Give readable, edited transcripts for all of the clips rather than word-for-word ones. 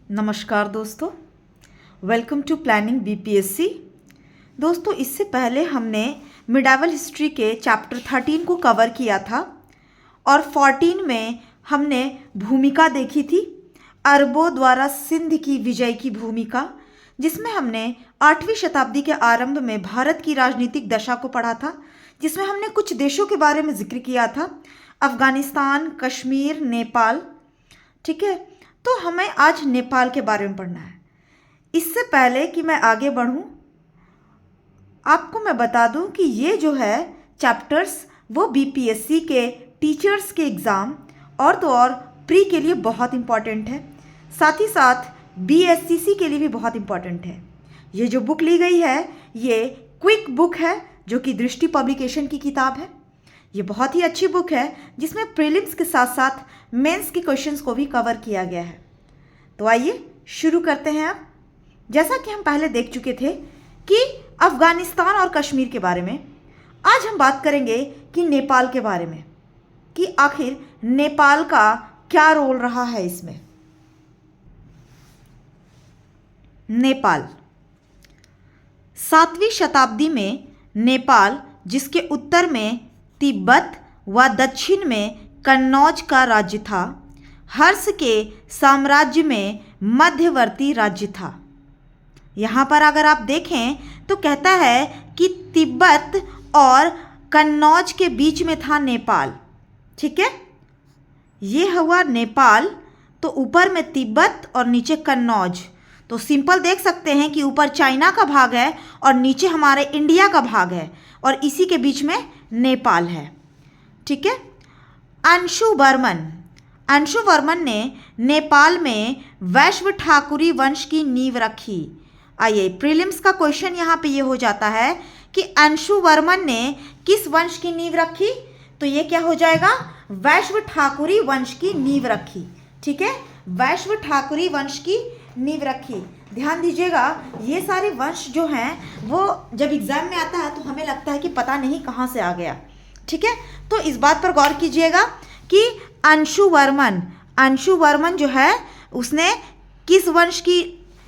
नमस्कार दोस्तों, welcome to planning BPSC. दोस्तों, इससे पहले हमने मिडावल हिस्ट्री के चैप्टर 13 को कवर किया था और 14 में हमने भूमिका देखी थी, अरबों द्वारा सिंध की विजय की भूमिका, जिसमें हमने 8वीं शताब्दी के आरंभ में भारत की राजनीतिक दशा को पढ़ा था, जिसमें हमने कुछ देशों के बारे में जिक्र किया था, अफगानिस्तान, कश्मीर, नेपाल। ठीक है, तो हमें आज नेपाल के बारे में पढ़ना है। इससे पहले कि मैं आगे बढ़ूं, आपको मैं बता दूं कि ये जो है चैप्टर्स वो बीपीएससी के टीचर्स के एग्ज़ाम और तो और प्री के लिए बहुत इम्पॉर्टेंट है, साथ ही साथ बीएससीसी के लिए भी बहुत इम्पॉर्टेंट है। ये जो बुक ली गई है ये क्विक बुक है, जो कि दृष्टि पब्लिकेशन की किताब है। ये बहुत ही अच्छी बुक है जिसमें प्रीलिम्स के साथ साथ मेंस के क्वेश्चंस को भी कवर किया गया है। तो आइए शुरू करते हैं। अब जैसा कि हम पहले देख चुके थे कि अफगानिस्तान और कश्मीर के बारे में, आज हम बात करेंगे कि नेपाल के बारे में, कि आखिर नेपाल का क्या रोल रहा है इसमें। नेपाल 7वीं शताब्दी में नेपाल, जिसके उत्तर में तिब्बत व दक्षिण में कन्नौज का राज्य था, हर्ष के साम्राज्य में मध्यवर्ती राज्य था। यहाँ पर अगर आप देखें तो कहता है कि तिब्बत और कन्नौज के बीच में था नेपाल। ठीक है, ये हुआ नेपाल। तो ऊपर में तिब्बत और नीचे कन्नौज। तो सिंपल देख सकते हैं कि ऊपर चाइना का भाग है और नीचे हमारे इंडिया का भाग है और इसी के बीच में नेपाल है। ठीक है, अंशु वर्मन ने नेपाल में वैश्व ठाकुरी वंश की नींव रखी। आइए, प्रीलिम्स का क्वेश्चन यहाँ पे ये हो जाता है कि अंशु वर्मन ने किस वंश की नींव रखी, तो ये क्या हो जाएगा, वैश्व ठाकुरी वंश की नींव रखी। ठीक है, वैश्व ठाकुरी वंश की नींव रखी। ध्यान दीजिएगा, ये सारे वंश जो हैं वो जब एग्जाम में आता है तो हमें लगता है कि पता नहीं कहाँ से आ गया। ठीक है, तो इस बात पर गौर कीजिएगा कि अंशु वर्मन जो है उसने किस वंश की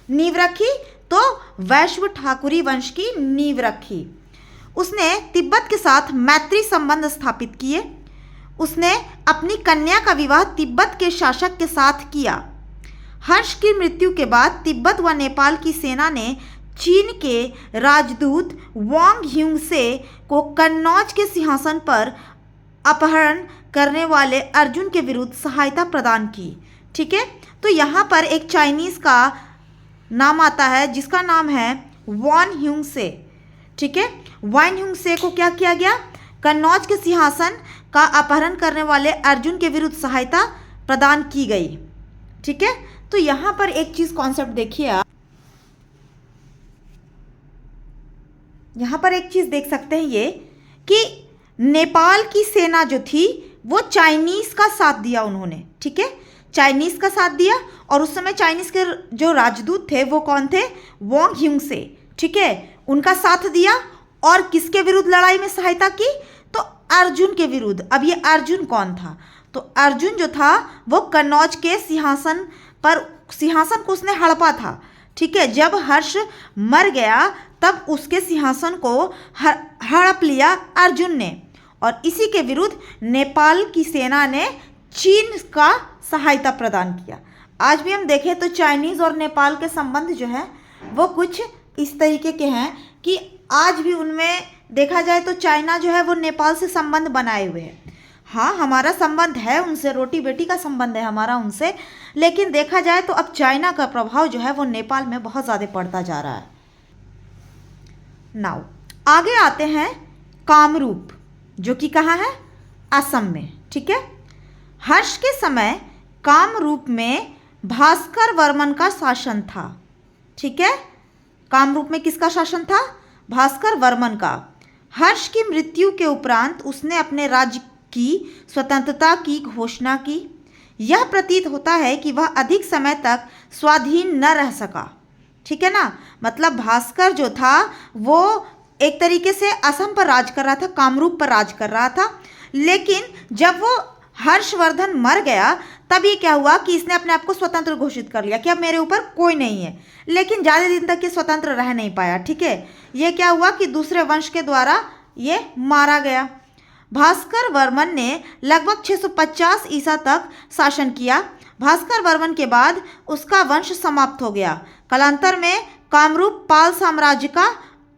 नींव रखी, तो वैश्व ठाकुरी वंश की नींव रखी। उसने तिब्बत के साथ मैत्री संबंध स्थापित किए। उसने अपनी कन्या का विवाह तिब्बत के शासक के साथ किया। हर्ष की मृत्यु के बाद तिब्बत व नेपाल की सेना ने चीन के राजदूत वांग ह्युंगसे को कन्नौज के सिंहासन पर अपहरण करने वाले अर्जुन के विरुद्ध सहायता प्रदान की। ठीक है, तो यहाँ पर एक चाइनीज़ का नाम आता है जिसका नाम है वान ह्युंगसे। ठीक है, वान ह्युंगसे को क्या किया गया, कन्नौज के सिंहासन का अपहरण करने वाले अर्जुन के विरुद्ध सहायता प्रदान की गई। ठीक है, तो यहाँ पर एक चीज़ कॉन्सेप्ट देखिए आप, यहाँ पर एक चीज़ देख सकते हैं ये कि नेपाल की सेना जो थी वो चाइनीज़ का साथ दिया उन्होंने। ठीक है, चाइनीज़ का साथ दिया और उस समय चाइनीज़ के जो राजदूत थे वो कौन थे, वांग ह्युंगसे। ठीक है, उनका साथ दिया और किसके विरुद्ध लड़ाई में सहायता की, तो अर्जुन के विरुद्ध। अब ये अर्जुन कौन था, तो अर्जुन जो था वो कन्नौज के सिंहासन को उसने हड़पा था। ठीक है, जब हर्ष मर गया तब उसके सिंहासन को हड़प लिया अर्जुन ने और इसी के विरुद्ध नेपाल की सेना ने चीन का सहायता प्रदान किया। आज भी हम देखें तो चाइनीज़ और नेपाल के संबंध जो है वो कुछ इस तरीके के हैं कि आज भी उनमें देखा जाए तो चाइना जो है वो नेपाल से संबंध बनाए हुए है। हाँ, हमारा संबंध है उनसे, रोटी बेटी का संबंध है हमारा उनसे, लेकिन देखा जाए तो अब चाइना का प्रभाव जो है वो नेपाल में बहुत ज़्यादा पड़ता जा रहा है। नाउ आगे आते हैं कामरूप, जो कि कहाँ है, असम में। ठीक है, हर्ष के समय कामरूप में भास्कर वर्मन का शासन था। ठीक है, कामरूप में किसका शासन था, भास्कर वर्मन का। हर्ष की मृत्यु के उपरांत उसने अपने राज्य की स्वतंत्रता की घोषणा की। यह प्रतीत होता है कि वह अधिक समय तक स्वाधीन न रह सका। ठीक है ना, मतलब भास्कर जो था वो एक तरीके से असम पर राज कर रहा था, कामरूप पर राज कर रहा था, लेकिन जब वो हर्षवर्धन मर गया तब ये क्या हुआ कि इसने अपने आप को स्वतंत्र घोषित कर लिया कि अब मेरे ऊपर कोई नहीं है। लेकिन ज़्यादा दिन तक ये स्वतंत्र रह नहीं पाया। ठीक है, ये क्या हुआ कि दूसरे वंश के द्वारा ये मारा गया। भास्कर वर्मन ने लगभग 650 ईसा तक शासन किया। भास्कर वर्मन के बाद उसका वंश समाप्त हो गया। कालांतर में कामरूप पाल साम्राज्य का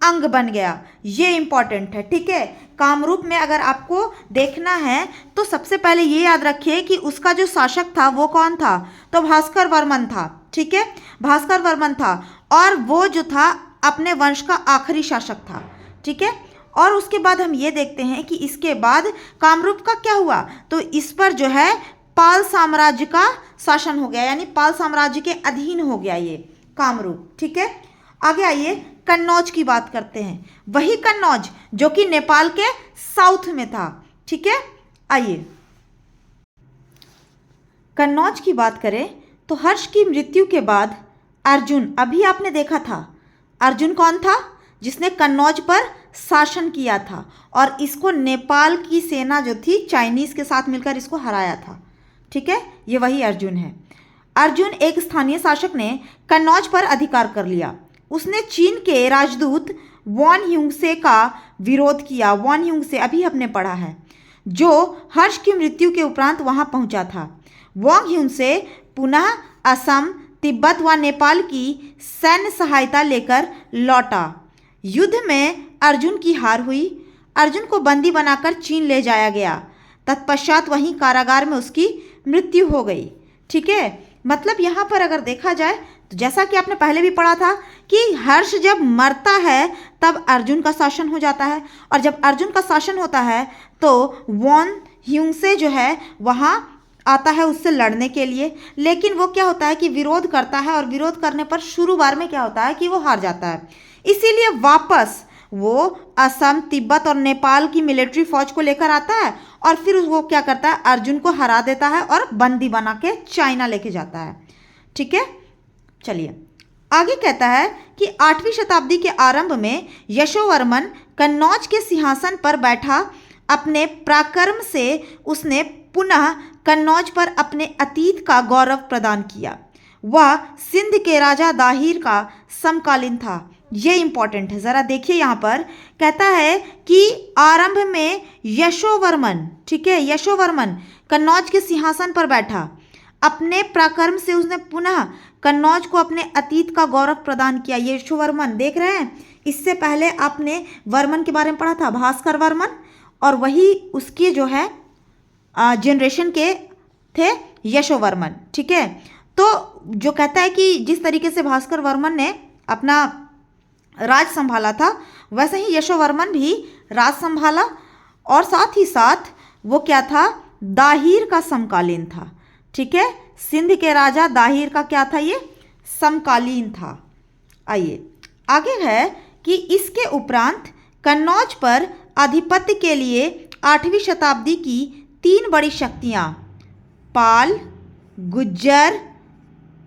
अंग बन गया। ये इंपॉर्टेंट है। ठीक है, कामरूप में अगर आपको देखना है तो सबसे पहले ये याद रखिए कि उसका जो शासक था वो कौन था, तो भास्कर वर्मन था। ठीक है, भास्कर वर्मन था और वो जो था अपने वंश का आखिरी शासक था। ठीक है, और उसके बाद हम ये देखते हैं कि इसके बाद कामरूप का क्या हुआ, तो इस पर जो है पाल साम्राज्य का शासन हो गया, यानी पाल साम्राज्य के अधीन हो गया ये कामरूप। ठीक है, आगे आइए कन्नौज की बात करते हैं। वही कन्नौज जो कि नेपाल के साउथ में था। ठीक है, आइए कन्नौज की बात करें तो हर्ष की मृत्यु के बाद अर्जुन, अभी आपने देखा था अर्जुन कौन था, जिसने कन्नौज पर शासन किया था और इसको नेपाल की सेना जो थी चाइनीज के साथ मिलकर इसको हराया था। ठीक है, ये वही अर्जुन है। अर्जुन एक स्थानीय शासक ने कन्नौज पर अधिकार कर लिया। उसने चीन के राजदूत वॉन ह्यूंगसे का विरोध किया। वॉन ह्यूंगसे अभी हमने पढ़ा है, जो हर्ष की मृत्यु के उपरांत वहां पहुंचा था। वॉन्ग ह्यूंगसे पुनः असम, तिब्बत व नेपाल की सैन्य सहायता लेकर लौटा। युद्ध में अर्जुन की हार हुई। अर्जुन को बंदी बनाकर चीन ले जाया गया। तत्पश्चात वहीं कारागार में उसकी मृत्यु हो गई। ठीक है, मतलब यहाँ पर अगर देखा जाए तो जैसा कि आपने पहले भी पढ़ा था कि हर्ष जब मरता है तब अर्जुन का शासन हो जाता है, और जब अर्जुन का शासन होता है तो वॉन ह्यूंगसे जो है वहाँ आता है उससे लड़ने के लिए। लेकिन वो क्या होता है कि विरोध करता है, और विरोध करने पर शुरू बार में क्या होता है कि वो हार जाता है। इसीलिए वापस वो असम, तिब्बत और नेपाल की मिलिट्री फौज को लेकर आता है और फिर वो क्या करता है, अर्जुन को हरा देता है और बंदी बना के चाइना लेके जाता है। ठीक है, चलिए आगे कहता है कि 8वीं शताब्दी के आरंभ में यशोवर्मन कन्नौज के सिंहासन पर बैठा। अपने पराक्रम से उसने पुनः कन्नौज पर अपने अतीत का गौरव प्रदान किया। वह सिंध के राजा दाहिर का समकालीन था। ये इंपॉर्टेंट है, ज़रा देखिए यहाँ पर कहता है कि आरंभ में यशोवर्मन, ठीक है, यशोवर्मन कन्नौज के सिंहासन पर बैठा। अपने पराक्रम से उसने पुनः कन्नौज को अपने अतीत का गौरव प्रदान किया। यशोवर्मन देख रहे हैं, इससे पहले आपने वर्मन के बारे में पढ़ा था, भास्कर वर्मन, और वही उसके जो है जनरेशन के थे यशोवर्मन। ठीक है, तो जो कहता है कि जिस तरीके से भास्कर वर्मन ने अपना राज संभाला था वैसे ही यशोवर्मन भी राज संभाला, और साथ ही साथ वो क्या था, दाहिर का समकालीन था। ठीक है, सिंध के राजा दाहिर का क्या था, ये समकालीन था। आइए आगे है कि इसके उपरांत कन्नौज पर आधिपत्य के लिए 8वीं शताब्दी की 3 बड़ी शक्तियाँ पाल, गुज्जर,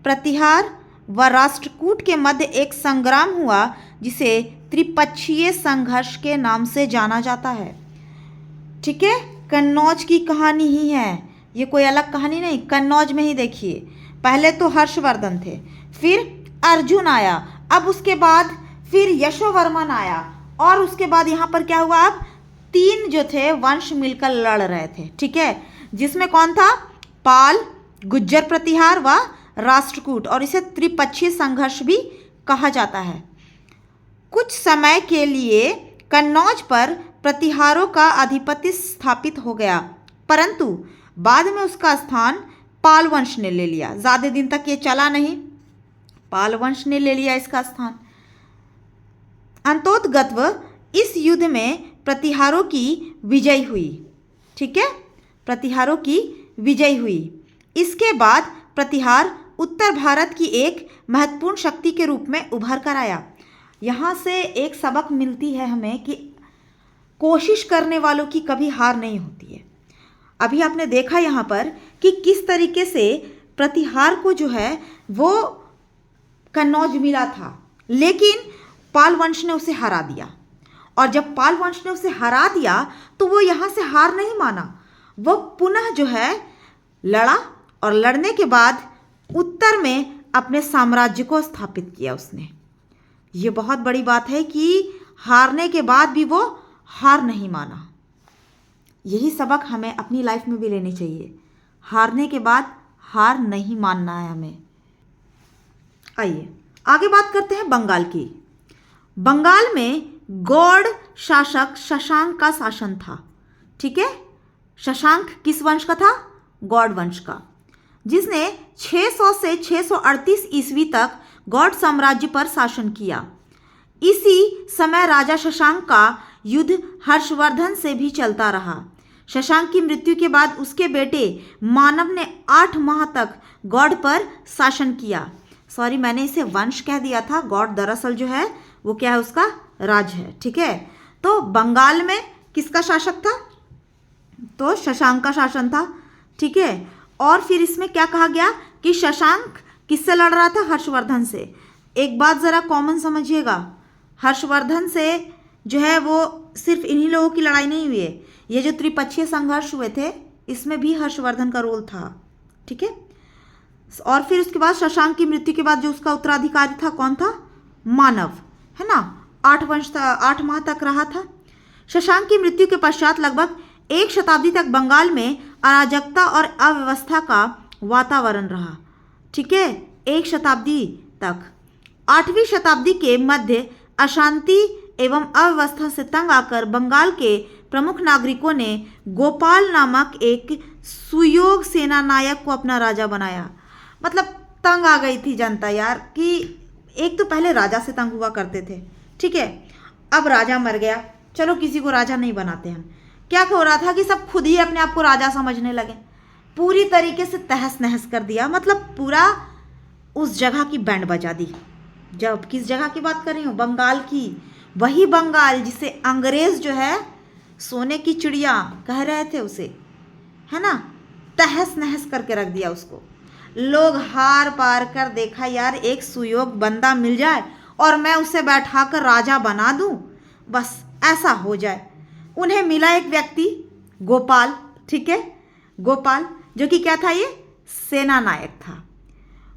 प्रतिहार व राष्ट्रकूट के मध्य एक संग्राम हुआ जिसे त्रिपक्षीय संघर्ष के नाम से जाना जाता है। ठीक है, कन्नौज की कहानी ही है, ये कोई अलग कहानी नहीं। कन्नौज में ही देखिए, पहले तो हर्षवर्धन थे, फिर अर्जुन आया, अब उसके बाद फिर यशोवर्मन आया, और उसके बाद यहाँ पर क्या हुआ, अब 3 जो थे वंश मिलकर लड़ रहे थे। ठीक है, जिसमें कौन था, पाल, गुज्जर प्रतिहार व राष्ट्रकूट, और इसे त्रिपक्षीय संघर्ष भी कहा जाता है। कुछ समय के लिए कन्नौज पर प्रतिहारों का आधिपत्य स्थापित हो गया, परंतु बाद में उसका स्थान पाल वंश ने ले लिया। ज़्यादा दिन तक ये चला नहीं, पाल वंश ने ले लिया इसका स्थान। अंतोतगत्व इस युद्ध में प्रतिहारों की विजय हुई। ठीक है, प्रतिहारों की विजय हुई। इसके बाद प्रतिहार उत्तर भारत की एक महत्वपूर्ण शक्ति के रूप में उभर कर आया। यहाँ से एक सबक मिलती है हमें कि कोशिश करने वालों की कभी हार नहीं होती है। अभी आपने देखा यहाँ पर कि किस तरीके से प्रतिहार को जो है वो कन्नौज मिला था, लेकिन पाल वंश ने उसे हरा दिया, और जब पाल वंश ने उसे हरा दिया तो वो यहाँ से हार नहीं माना, वो पुनः जो है लड़ा और लड़ने के बाद उत्तर में अपने साम्राज्य को स्थापित किया उसने। ये बहुत बड़ी बात है कि हारने के बाद भी वो हार नहीं माना। यही सबक हमें अपनी लाइफ में भी लेनी चाहिए। हारने के बाद हार नहीं मानना है हमें। आइए आगे बात करते हैं बंगाल की। बंगाल में गौड़ शासक शशांक का शासन था। ठीक है, शशांक किस वंश का था? गौड़ वंश का, जिसने 600 से 638 ईस्वी तक गौड़ साम्राज्य पर शासन किया। इसी समय राजा शशांक का युद्ध हर्षवर्धन से भी चलता रहा। शशांक की मृत्यु के बाद उसके बेटे मानव ने 8 माह तक गौड़ पर शासन किया। सॉरी, मैंने इसे वंश कह दिया था। गौड़ दरअसल जो है वो क्या है, उसका राज है। ठीक है, तो बंगाल में किसका शासक था? तो शशांक का शासन था। ठीक है, और फिर इसमें क्या कहा गया कि शशांक किससे लड़ रहा था? हर्षवर्धन से। एक बात ज़रा कॉमन समझिएगा, हर्षवर्धन से जो है वो सिर्फ इन्हीं लोगों की लड़ाई नहीं हुई है। ये जो त्रिपक्षीय संघर्ष हुए थे इसमें भी हर्षवर्धन का रोल था। ठीक है, और फिर उसके बाद शशांक की मृत्यु के बाद जो उसका उत्तराधिकारी था कौन था? मानव, है ना। 8 माह तक रहा था। शशांक की मृत्यु के पश्चात लगभग 1 शताब्दी तक बंगाल में अराजकता और अव्यवस्था का वातावरण रहा। ठीक है, 1 शताब्दी तक। 8वीं शताब्दी के मध्य अशांति एवं अव्यवस्था से तंग आकर बंगाल के प्रमुख नागरिकों ने गोपाल नामक एक सुयोग सेना नायक को अपना राजा बनाया। मतलब तंग आ गई थी जनता यार, कि एक तो पहले राजा से तंग हुआ करते थे। ठीक है, अब राजा मर गया, चलो किसी को राजा नहीं बनाते हम। क्या हो रहा था कि सब खुद ही अपने आप को राजा समझने लगे। पूरी तरीके से तहस नहस कर दिया, मतलब पूरा उस जगह की बैंड बजा दी। जब किस जगह की बात कर रही हूँ? बंगाल की। वही बंगाल जिसे अंग्रेज जो है सोने की चिड़िया कह रहे थे उसे, है ना, तहस नहस करके रख दिया उसको। लोग हार पार कर देखा यार, एक सुयोग बंदा मिल जाए और मैं उसे बैठा कर राजा बना दूं, बस ऐसा हो जाए। उन्हें मिला एक व्यक्ति गोपाल। ठीक है, गोपाल जो कि क्या था? ये सेना नायक था।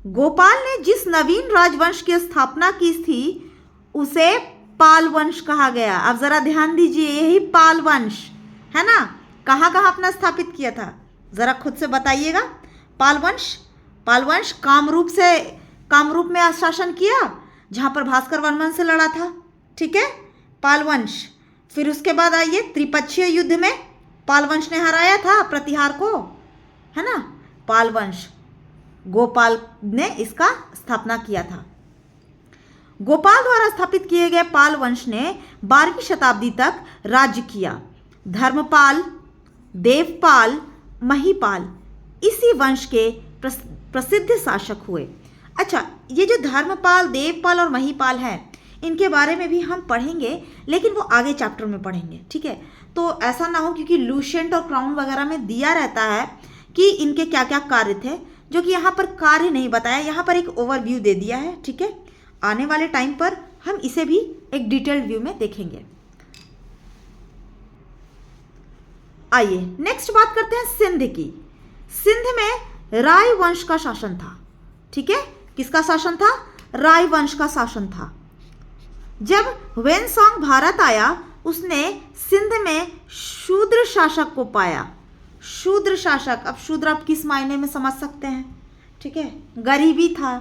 गोपाल ने जिस नवीन राजवंश की स्थापना की थी उसे पाल वंश कहा गया। अब जरा ध्यान दीजिए, यही पाल वंश है ना। कहाँ कहाँ अपना स्थापित किया था जरा खुद से बताइएगा। पाल वंश कामरूप में शासन किया, जहाँ पर भास्कर वर्मन से लड़ा था। ठीक है, पाल वंश। फिर उसके बाद आइए त्रिपक्षीय युद्ध में पाल वंश ने हराया था प्रतिहार को, है ना। पाल वंश, गोपाल ने इसका स्थापना किया था। गोपाल द्वारा स्थापित किए गए पाल वंश ने 12वीं शताब्दी तक राज्य किया। धर्मपाल, देवपाल, महीपाल इसी वंश के प्रसिद्ध शासक हुए। अच्छा, ये जो धर्मपाल, देवपाल और महीपाल हैं, इनके बारे में भी हम पढ़ेंगे, लेकिन वो आगे चैप्टर में पढ़ेंगे। ठीक है, तो ऐसा ना हो, क्योंकि लूसेंट और क्राउन वगैरह में दिया रहता है कि इनके क्या क्या कार्य थे, जो कि यहाँ पर कार्य नहीं बताया, यहाँ पर एक ओवरव्यू दे दिया है। ठीक है, आने वाले टाइम पर हम इसे भी एक डिटेल्ड व्यू में देखेंगे। आइए नेक्स्ट बात करते हैं सिंध की। सिंध में राय वंश का शासन था। ठीक है, किसका शासन था? राय वंश का शासन था। जब ह्वेनसांग भारत आया, उसने सिंध में शूद्र शासक को पाया। शूद्र शासक, अब शूद्र आप किस मायने में समझ सकते हैं? ठीक है, गरीबी था,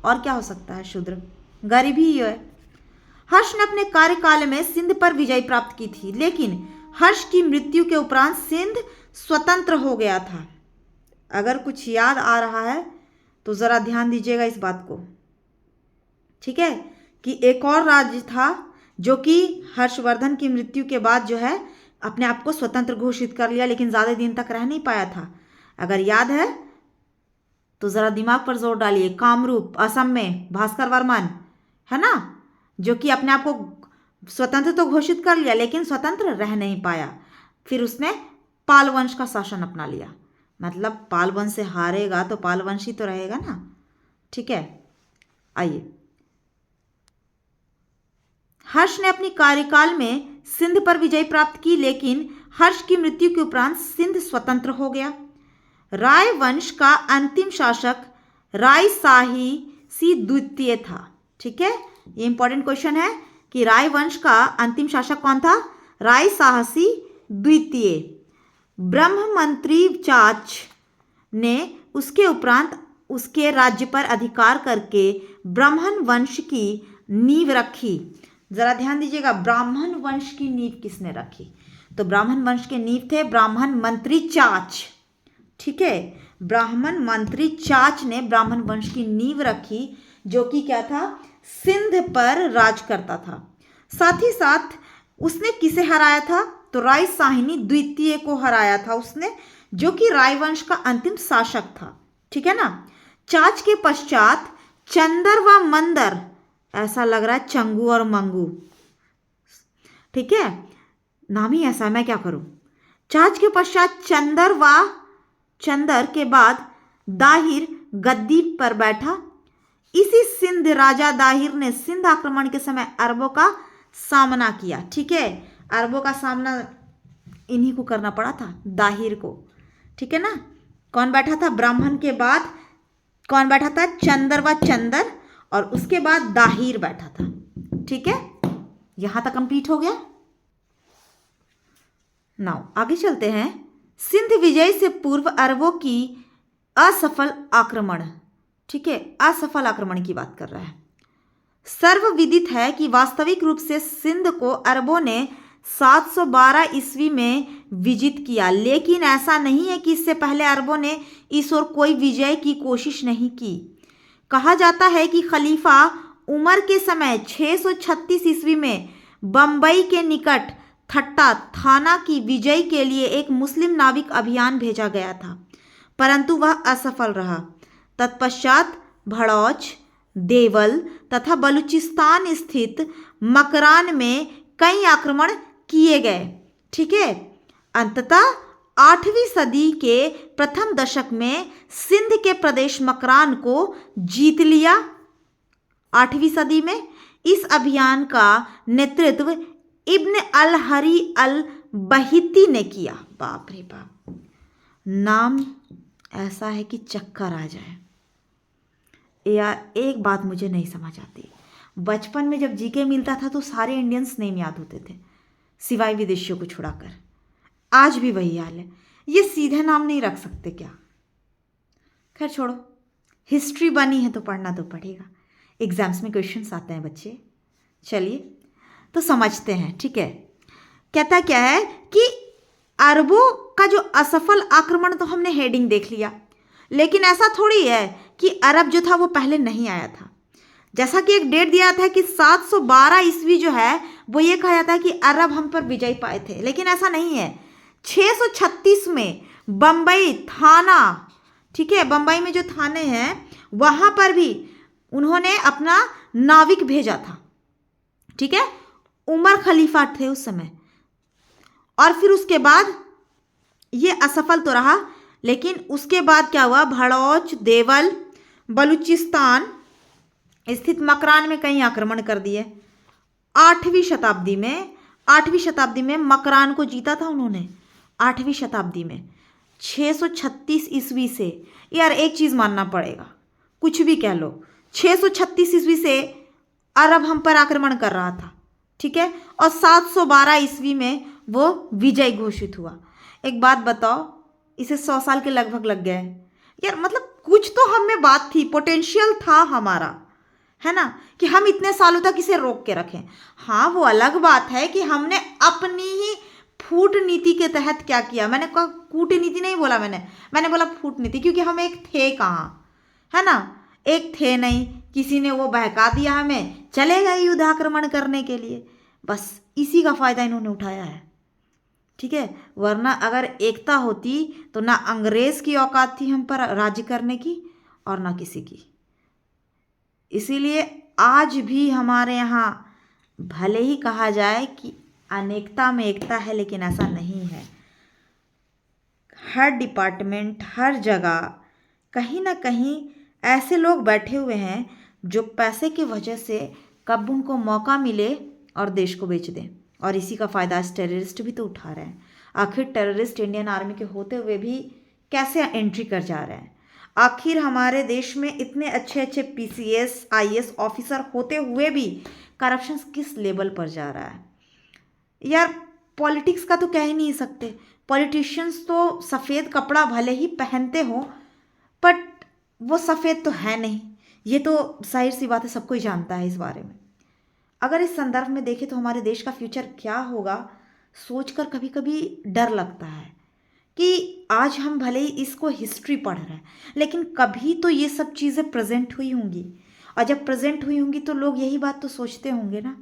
और क्या हो सकता है? शूद्र गरीबी ही है। हर्ष ने अपने कार्यकाल में सिंध पर विजय प्राप्त की थी, लेकिन हर्ष की मृत्यु के उपरांत सिंध स्वतंत्र हो गया था। अगर कुछ याद आ रहा है तो जरा ध्यान दीजिएगा इस बात को। ठीक है, कि एक और राज्य था जो कि हर्षवर्धन की मृत्यु के बाद जो है अपने आप को स्वतंत्र घोषित कर लिया, लेकिन ज़्यादा दिन तक रह नहीं पाया था। अगर याद है तो ज़रा दिमाग पर जोर डालिए। कामरूप, असम में भास्कर वर्मन, है ना, जो कि अपने आप को स्वतंत्र तो घोषित कर लिया, लेकिन स्वतंत्र रह नहीं पाया। फिर उसने पाल वंश का शासन अपना लिया। मतलब पाल वंश से हारेगा तो पाल वंश ही तो रहेगा ना। ठीक है, आइए। हर्ष ने अपनी कार्यकाल में सिंध पर विजय प्राप्त की, लेकिन हर्ष की मृत्यु के उपरांत सिंध स्वतंत्र हो गया। राय वंश का अंतिम शासक राय साहसी द्वितीय था। ठीक है, ये इंपॉर्टेंट क्वेश्चन है कि राय वंश का अंतिम शासक कौन था? राय साहसी द्वितीय। ब्रह्ममंत्री चाच ने उसके उपरांत उसके राज्य पर अधिकार करके ब्राह्मण वंश की नींव रखी। जरा ध्यान दीजिएगा, ब्राह्मण वंश की नींव किसने रखी? तो ब्राह्मण वंश के नींव थे ब्राह्मण मंत्री चाच। ठीक है, ब्राह्मण मंत्री चाच ने ब्राह्मण वंश की नींव रखी, जो कि क्या था? सिंध पर राज करता था। साथ ही साथ उसने किसे हराया था? तो राय साहिनी द्वितीय को हराया था उसने, जो कि रायवंश का अंतिम शासक था। ठीक है ना। चाच के पश्चात चंदर व मंदर, ऐसा लग रहा है चंगू और मंगू, ठीक है, नाम ही ऐसा, मैं क्या करूं। चाच के पश्चात चंदर के बाद दाहिर गद्दी पर बैठा। इसी सिंध राजा दाहिर ने सिंध आक्रमण के समय अरबों का सामना किया। ठीक है, अरबों का सामना इन्हीं को करना पड़ा था, दाहिर को। ठीक है ना। कौन बैठा था? ब्राह्मण के बाद कौन बैठा था? चंदर व चंदर, और उसके बाद दाहिर बैठा था। ठीक है, यहां तक कंप्लीट हो गया। नाउ आगे चलते हैं। सिंध विजय से पूर्व अरबों की असफल आक्रमण। ठीक है, असफल आक्रमण की बात कर रहा है। सर्वविदित है कि वास्तविक रूप से सिंध को अरबों ने 712 ईस्वी में विजित किया, लेकिन ऐसा नहीं है कि इससे पहले अरबों ने इस ओर कोई विजय की कोशिश नहीं की। कहा जाता है कि खलीफा उमर के समय 636 ईस्वी में बंबई के निकट थट्टा थाना की विजय के लिए एक मुस्लिम नाविक अभियान भेजा गया था, परंतु वह असफल रहा। तत्पश्चात भड़ौच, देवल तथा बलूचिस्तान स्थित मकरान में कई आक्रमण किए गए। ठीक है, अंततः 8वीं सदी के प्रथम दशक में सिंध के प्रदेश मकरान को जीत लिया। 8वीं सदी में इस अभियान का नेतृत्व इब्न अल हरी अल बहिती ने किया। बाप रे बाप, नाम ऐसा है कि चक्कर आ जाए। यार एक बात मुझे नहीं समझ आती, बचपन में जब जीके मिलता था तो सारे इंडियंस नेम याद होते थे, सिवाय विदेशियों को छुड़ाकर। आज भी वही हाल है, ये सीधे नाम नहीं रख सकते क्या? खैर छोड़ो, हिस्ट्री बनी है तो पढ़ना तो पड़ेगा, एग्जाम्स में क्वेश्चंस आते हैं बच्चे। चलिए तो समझते हैं। ठीक है, कहता क्या है कि अरबों का जो असफल आक्रमण, तो हमने हेडिंग देख लिया, लेकिन ऐसा थोड़ी है कि अरब जो था वो पहले नहीं आया था। जैसा कि एक डेट दिया था कि 712 ईस्वी जो है वो ये कहा जाता है कि अरब हम पर विजय पाए थे, लेकिन ऐसा नहीं है। 636 में बंबई थाना, ठीक है, बंबई में जो थाने हैं वहां पर भी उन्होंने अपना नाविक भेजा था। ठीक है, उमर खलीफा थे उस समय, और फिर उसके बाद ये असफल तो रहा, लेकिन उसके बाद क्या हुआ? भड़ौच, देवल, बलूचिस्तान स्थित मकरान में कई आक्रमण कर दिए। 8वीं शताब्दी में मकरान को जीता था उन्होंने। 8वीं शताब्दी में 636 ईस्वी से, यार एक चीज मानना पड़ेगा, कुछ भी कह लो, 636 ईस्वी से अरब हम पर आक्रमण कर रहा था। ठीक है, और 712 ईस्वी में वो विजय घोषित हुआ। एक बात बताओ, इसे 100 साल के लगभग लग गए यार। मतलब कुछ तो हम में बात थी, पोटेंशियल था हमारा, है ना, कि हम इतने सालों तक इसे रोक के रखें। हाँ, वो अलग बात है कि हमने अपनी ही फूट नीति के तहत क्या किया। मैंने कहा कूटनीति नहीं बोला, मैंने बोला फूट नीति, क्योंकि हम एक थे कहाँ, है ना, एक थे नहीं, किसी ने वो बहका दिया हमें, चले गए युद्ध आक्रमण करने के लिए, बस इसी का फायदा इन्होंने उठाया है। ठीक है, वरना अगर एकता होती तो ना अंग्रेज की औकात थी हम पर राज्य करने की, और ना किसी की। इसीलिए आज भी हमारे यहाँ भले ही कहा जाए कि अनेकता में एकता है, लेकिन ऐसा नहीं है। हर डिपार्टमेंट, हर जगह कहीं ना कहीं ऐसे लोग बैठे हुए हैं जो पैसे की वजह से कब उनको मौका मिले और देश को बेच दें, और इसी का फ़ायदा आज टेररिस्ट भी तो उठा रहे हैं। आखिर टेररिस्ट इंडियन आर्मी के होते हुए भी कैसे एंट्री कर जा रहे हैं। आखिर हमारे देश में इतने अच्छे अच्छे पीसीएस आईएएस ऑफिसर होते हुए भी करप्शन किस लेवल पर जा रहा है यार। पॉलिटिक्स का तो कह ही नहीं सकते। पॉलिटिशियंस तो सफ़ेद कपड़ा भले ही पहनते हो बट वो सफ़ेद तो है नहीं, ये तो जाहिर सी बात है, सबको ही जानता है इस बारे में। अगर इस संदर्भ में देखें तो हमारे देश का फ्यूचर क्या होगा सोचकर कभी कभी डर लगता है कि आज हम भले ही इसको हिस्ट्री पढ़ रहे हैं लेकिन कभी तो ये सब चीज़ें प्रेजेंट हुई होंगी, और जब प्रेजेंट हुई होंगी तो लोग यही बात तो सोचते होंगे ना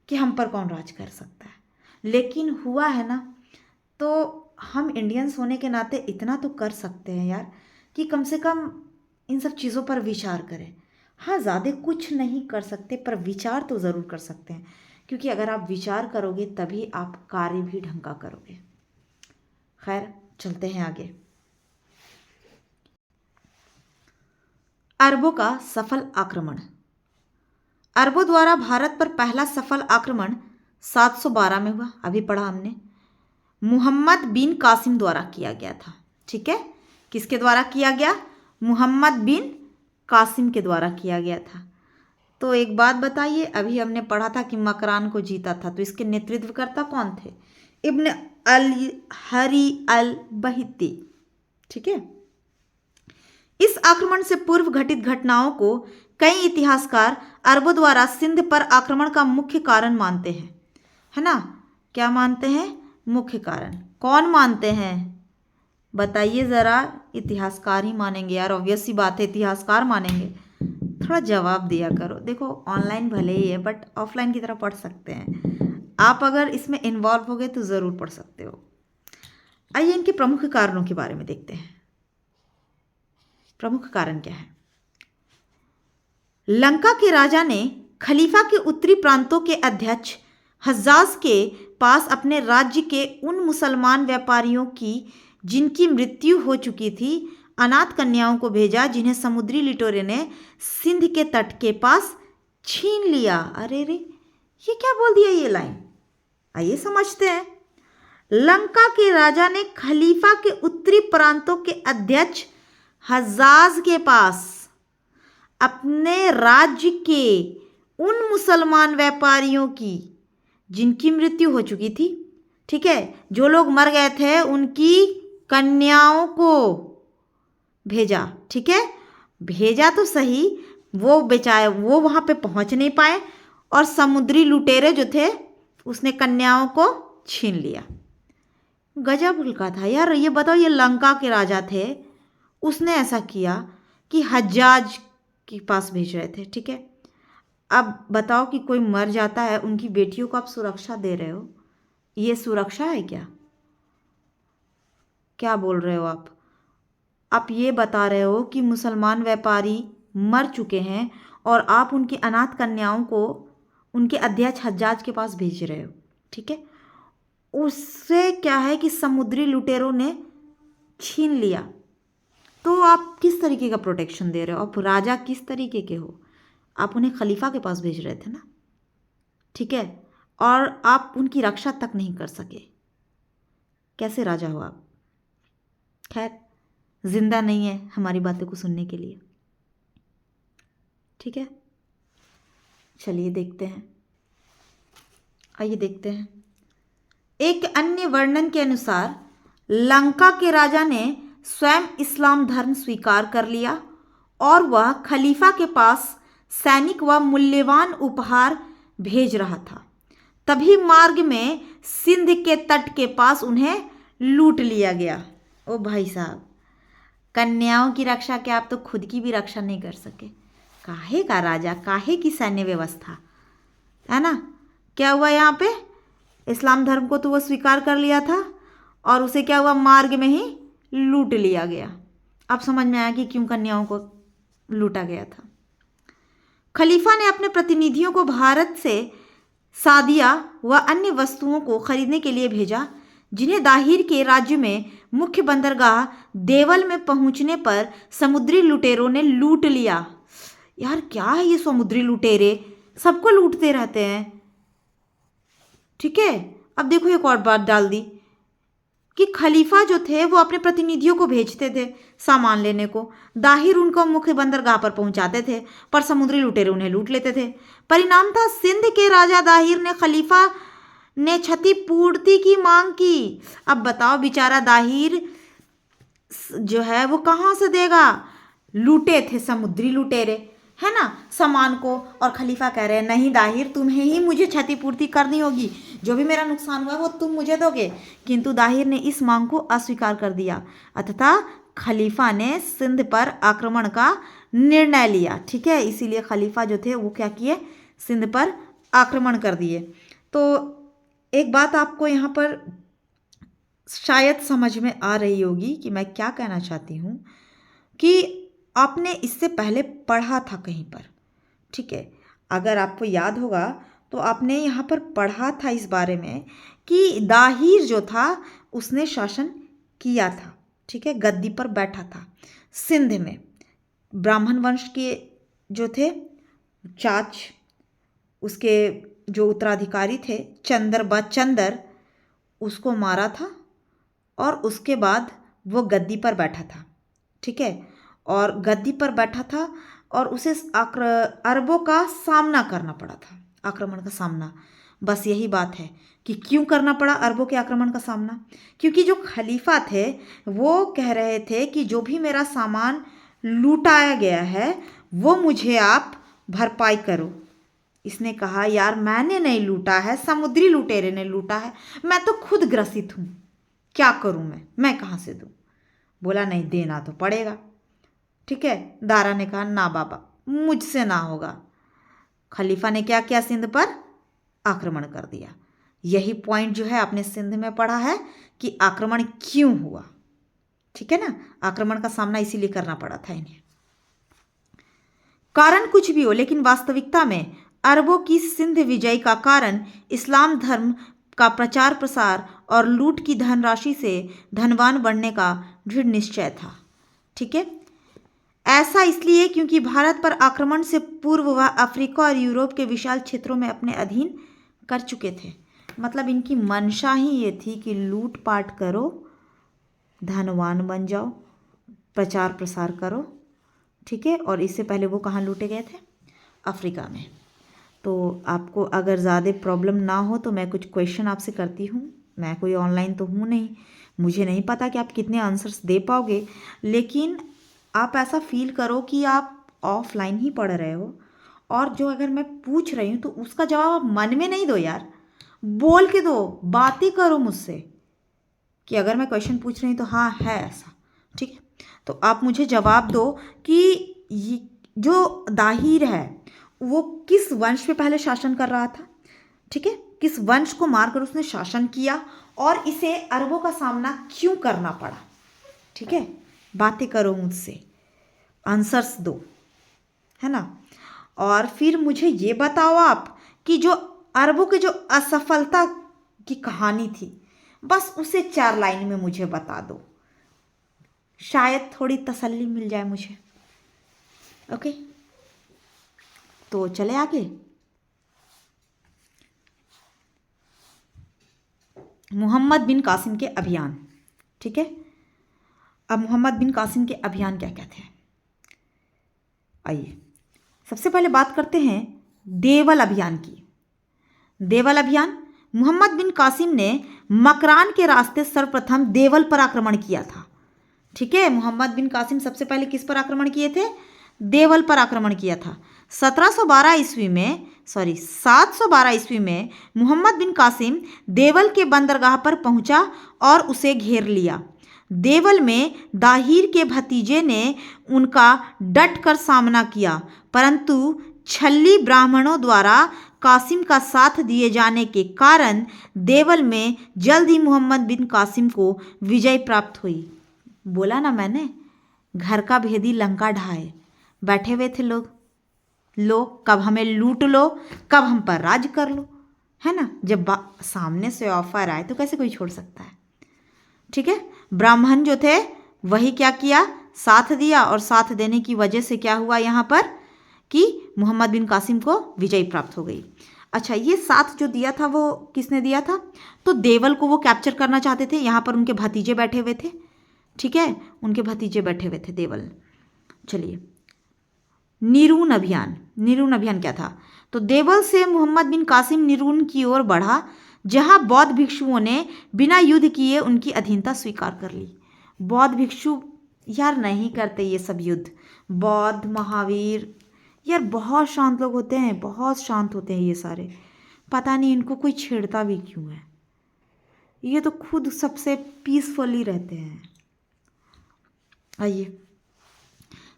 कि हम पर कौन राज कर सकता है। लेकिन हुआ है ना, तो हम इंडियंस होने के नाते इतना तो कर सकते हैं यार कि कम से कम इन सब चीज़ों पर विचार करें। हाँ, ज़्यादा कुछ नहीं कर सकते पर विचार तो ज़रूर कर सकते हैं, क्योंकि अगर आप विचार करोगे तभी आप कार्य भी ढंग का करोगे। खैर, चलते हैं आगे। अरबों का सफल आक्रमण। अरबों द्वारा भारत पर पहला सफल आक्रमण 712 में हुआ, अभी पढ़ा हमने। मुहम्मद बिन कासिम द्वारा किया गया था। ठीक है, किसके द्वारा किया गया? मुहम्मद बिन कासिम के द्वारा किया गया था। तो एक बात बताइए, अभी हमने पढ़ा था कि मकरान को जीता था, तो इसके नेतृत्वकर्ता कौन थे? इब्न अल हरी अल बहिती। ठीक है, इस आक्रमण से पूर्व घटित घटनाओं को कई इतिहासकार अरबों द्वारा सिंध पर आक्रमण का मुख्य कारण मानते हैं, है ना? क्या मानते हैं? मुख्य कारण। कौन मानते हैं बताइए ज़रा? इतिहासकार ही मानेंगे यार, ऑब्वियस सी बात है, इतिहासकार मानेंगे। थोड़ा जवाब दिया करो। देखो, ऑनलाइन भले ही है बट ऑफलाइन की तरह पढ़ सकते हैं आप। अगर इसमें इन्वॉल्व हो गए तो ज़रूर पढ़ सकते हो। आइए इनके प्रमुख कारणों के बारे में देखते हैं। प्रमुख कारण क्या है? लंका के राजा ने खलीफा के उत्तरी प्रांतों के अध्यक्ष हज्जाज के पास अपने राज्य के उन मुसलमान व्यापारियों की जिनकी मृत्यु हो चुकी थी अनाथ कन्याओं को भेजा, जिन्हें समुद्री लिटोरे ने सिंध के तट के पास छीन लिया। अरे रे, ये क्या बोल दिया ये लाइन? आइए समझते हैं। लंका के राजा ने खलीफा के उत्तरी प्रांतों के अध्यक्ष हज्जाज के पास अपने राज्य के उन मुसलमान व्यापारियों की जिनकी मृत्यु हो चुकी थी, ठीक है, जो लोग मर गए थे, उनकी कन्याओं को भेजा। ठीक है, भेजा तो सही, वो बेचारे वो वहाँ पे पहुँच नहीं पाए और समुद्री लुटेरे जो थे उसने कन्याओं को छीन लिया। गजब का था यार। ये बताओ, ये लंका के राजा थे, उसने ऐसा किया कि हज्जाज के पास भेज रहे थे। ठीक है, अब बताओ कि कोई मर जाता है, उनकी बेटियों को आप सुरक्षा दे रहे हो, ये सुरक्षा है क्या? क्या बोल रहे हो आप? आप ये बता रहे हो कि मुसलमान व्यापारी मर चुके हैं और आप उनकी अनाथ कन्याओं को उनके अध्यक्ष हज्जाज के पास भेज रहे हो। ठीक है, उससे क्या है कि समुद्री लुटेरों ने छीन लिया, तो आप किस तरीके का प्रोटेक्शन दे रहे हो? आप राजा किस तरीके के हो? आप उन्हें खलीफा के पास भेज रहे थे ना, ठीक है, और आप उनकी रक्षा तक नहीं कर सके। कैसे राजा हो आप? खैर, जिंदा नहीं है हमारी बातों को सुनने के लिए। ठीक है, चलिए देखते हैं। आइए देखते हैं। एक अन्य वर्णन के अनुसार लंका के राजा ने स्वयं इस्लाम धर्म स्वीकार कर लिया और वह खलीफा के पास सैनिक व मूल्यवान उपहार भेज रहा था। तभी मार्ग में सिंध के तट के पास उन्हें लूट लिया गया। ओ भाई साहब, कन्याओं की रक्षा क्या, आप तो खुद की भी रक्षा नहीं कर सके। काहे का राजा, काहे की सैन्य व्यवस्था, है ना? क्या हुआ यहाँ पे? इस्लाम धर्म को तो वो स्वीकार कर लिया था और उसे क्या हुआ, मार्ग में ही लूट लिया गया। अब समझ में आया कि क्यों कन्याओं को लूटा गया था। खलीफा ने अपने प्रतिनिधियों को भारत से सादिया व अन्य वस्तुओं को खरीदने के लिए भेजा, जिन्हें दाहिर के राज्य में मुख्य बंदरगाह देवल में पहुंचने पर समुद्री लुटेरों ने लूट लिया। यार क्या है ये समुद्री लुटेरे, सबको लूटते रहते हैं। ठीक है, अब देखो एक और बात डाल दी, कि खलीफा जो थे वो अपने प्रतिनिधियों को भेजते थे सामान लेने को। दाहिर उनको मुख्य बंदरगाह पर पहुंचाते थे, पर समुद्री लुटेरे उन्हें लूट लेते थे। परिणाम था सिंध के राजा दाहिर ने खलीफा ने क्षतिपूर्ति की मांग की। अब बताओ, बेचारा दाहिर जो है वो कहाँ से देगा? लूटे थे समुद्री लुटेरे, है ना, सामान को। और खलीफा कह रहे हैं नहीं दाहिर, तुम्हें ही मुझे क्षतिपूर्ति करनी होगी, जो भी मेरा नुकसान हुआ वो तुम मुझे दोगे। किंतु दाहिर ने इस मांग को अस्वीकार कर दिया। अतः खलीफा ने सिंध पर आक्रमण का निर्णय लिया। ठीक है, इसीलिए खलीफा जो थे वो क्या किए? सिंध पर आक्रमण कर दिए। तो एक बात आपको यहाँ पर शायद समझ में आ रही होगी कि मैं क्या कहना चाहती हूँ, कि आपने इससे पहले पढ़ा था कहीं पर। ठीक है, अगर आपको याद होगा तो आपने यहाँ पर पढ़ा था इस बारे में कि दाहिर जो था उसने शासन किया था। ठीक है, गद्दी पर बैठा था सिंध में। ब्राह्मण वंश के जो थे चाच, उसके जो उत्तराधिकारी थे चंदर, उसको मारा था और उसके बाद वो गद्दी पर बैठा था। ठीक है, और गद्दी पर बैठा था और उसे अरबों का सामना करना पड़ा था, आक्रमण का सामना। बस यही बात है कि क्यों करना पड़ा अरबों के आक्रमण का सामना? क्योंकि जो खलीफा थे वो कह रहे थे कि जो भी मेरा सामान लूटाया गया है वो मुझे आप भरपाई करो। इसने कहा यार मैंने नहीं लूटा है, समुद्री लुटेरे ने लूटा है, मैं तो खुद ग्रसित हूँ, क्या करूँ मैं कहाँ से दूँ? बोला नहीं, देना तो पड़ेगा। ठीक है, दारा ने कहा ना बाबा, मुझसे ना होगा। खलीफा ने क्या किया? सिंध पर आक्रमण कर दिया। यही पॉइंट जो है आपने सिंध में पढ़ा है कि आक्रमण क्यों हुआ। ठीक है ना, आक्रमण का सामना इसीलिए करना पड़ा था इन्हें। कारण कुछ भी हो, लेकिन वास्तविकता में अरबों की सिंध विजय का कारण इस्लाम धर्म का प्रचार प्रसार और लूट की धनराशि से धनवान बनने का दृढ़ निश्चय था। ठीक है, ऐसा इसलिए क्योंकि भारत पर आक्रमण से पूर्व वह अफ्रीका और यूरोप के विशाल क्षेत्रों में अपने अधीन कर चुके थे। मतलब इनकी मंशा ही ये थी कि लूट पाट करो, धनवान बन जाओ, प्रचार प्रसार करो। ठीक है, और इससे पहले वो कहाँ लूटे गए थे? अफ्रीका में। तो आपको अगर ज़्यादा प्रॉब्लम ना हो तो मैं कुछ क्वेश्चन आपसे करती हूँ। मैं कोई ऑनलाइन तो हूँ नहीं, मुझे नहीं पता कि आप कितने आंसर्स दे पाओगे, लेकिन आप ऐसा फील करो कि आप ऑफलाइन ही पढ़ रहे हो, और जो अगर मैं पूछ रही हूँ तो उसका जवाब आप मन में नहीं दो यार, बोल के दो, बातें करो मुझसे कि अगर मैं क्वेश्चन पूछ रही हूँ तो हाँ है ऐसा। ठीक है, तो आप मुझे जवाब दो कि जो दाहिर है वो किस वंश पे पहले शासन कर रहा था। ठीक है, किस वंश को मारकर उसने शासन किया और इसे अरबों का सामना क्यों करना पड़ा। ठीक है, बातें करो मुझसे, आंसर्स दो, है ना। और फिर मुझे ये बताओ आप कि जो अरबों की जो असफलता की कहानी थी, बस उसे 4 लाइन में मुझे बता दो, शायद थोड़ी तसल्ली मिल जाए मुझे। ओके, तो चले आगे। मोहम्मद बिन कासिम के अभियान। ठीक है, अब मोहम्मद बिन कासिम के अभियान क्या क्या थे, आइए सबसे पहले बात करते हैं देवल अभियान की। देवल अभियान, मोहम्मद बिन कासिम ने मकरान के रास्ते सर्वप्रथम देवल पर आक्रमण किया था। ठीक है, मोहम्मद बिन कासिम सबसे पहले किस पर आक्रमण किए थे? देवल पर आक्रमण किया था। 712 ईस्वी में मोहम्मद बिन कासिम देवल के बंदरगाह पर पहुंचा और उसे घेर लिया। देवल में दाहिर के भतीजे ने उनका डट कर सामना किया, परंतु छल्ली ब्राह्मणों द्वारा कासिम का साथ दिए जाने के कारण देवल में जल्द ही मोहम्मद बिन कासिम को विजय प्राप्त हुई। बोला ना मैंने, घर का भेदी लंका ढाए बैठे हुए थे लोग, कब हमें लूट लो, कब हम पर राज कर लो, है ना। जब सामने से ऑफर आए तो कैसे कोई छोड़ सकता है। ठीक है, ब्राह्मण जो थे वही क्या किया? साथ दिया, और साथ देने की वजह से क्या हुआ यहाँ पर कि मोहम्मद बिन कासिम को विजय प्राप्त हो गई। अच्छा, ये साथ जो दिया था वो किसने दिया था? तो देवल को वो कैप्चर करना चाहते थे। यहाँ पर उनके भतीजे बैठे हुए थे, ठीक है, उनके भतीजे बैठे हुए थे देवल। चलिए, निरून अभियान। निरून अभियान क्या था? तो देवल से मोहम्मद बिन कासिम निरून की ओर बढ़ा, जहां बौद्ध भिक्षुओं ने बिना युद्ध किए उनकी अधीनता स्वीकार कर ली। बौद्ध भिक्षु यार नहीं करते ये सब युद्ध। बौद्ध, महावीर यार बहुत शांत लोग होते हैं, बहुत शांत होते हैं ये सारे। पता नहीं इनको कोई छेड़ता भी क्यों है। ये तो खुद सबसे पीसफुली रहते हैं। आइए,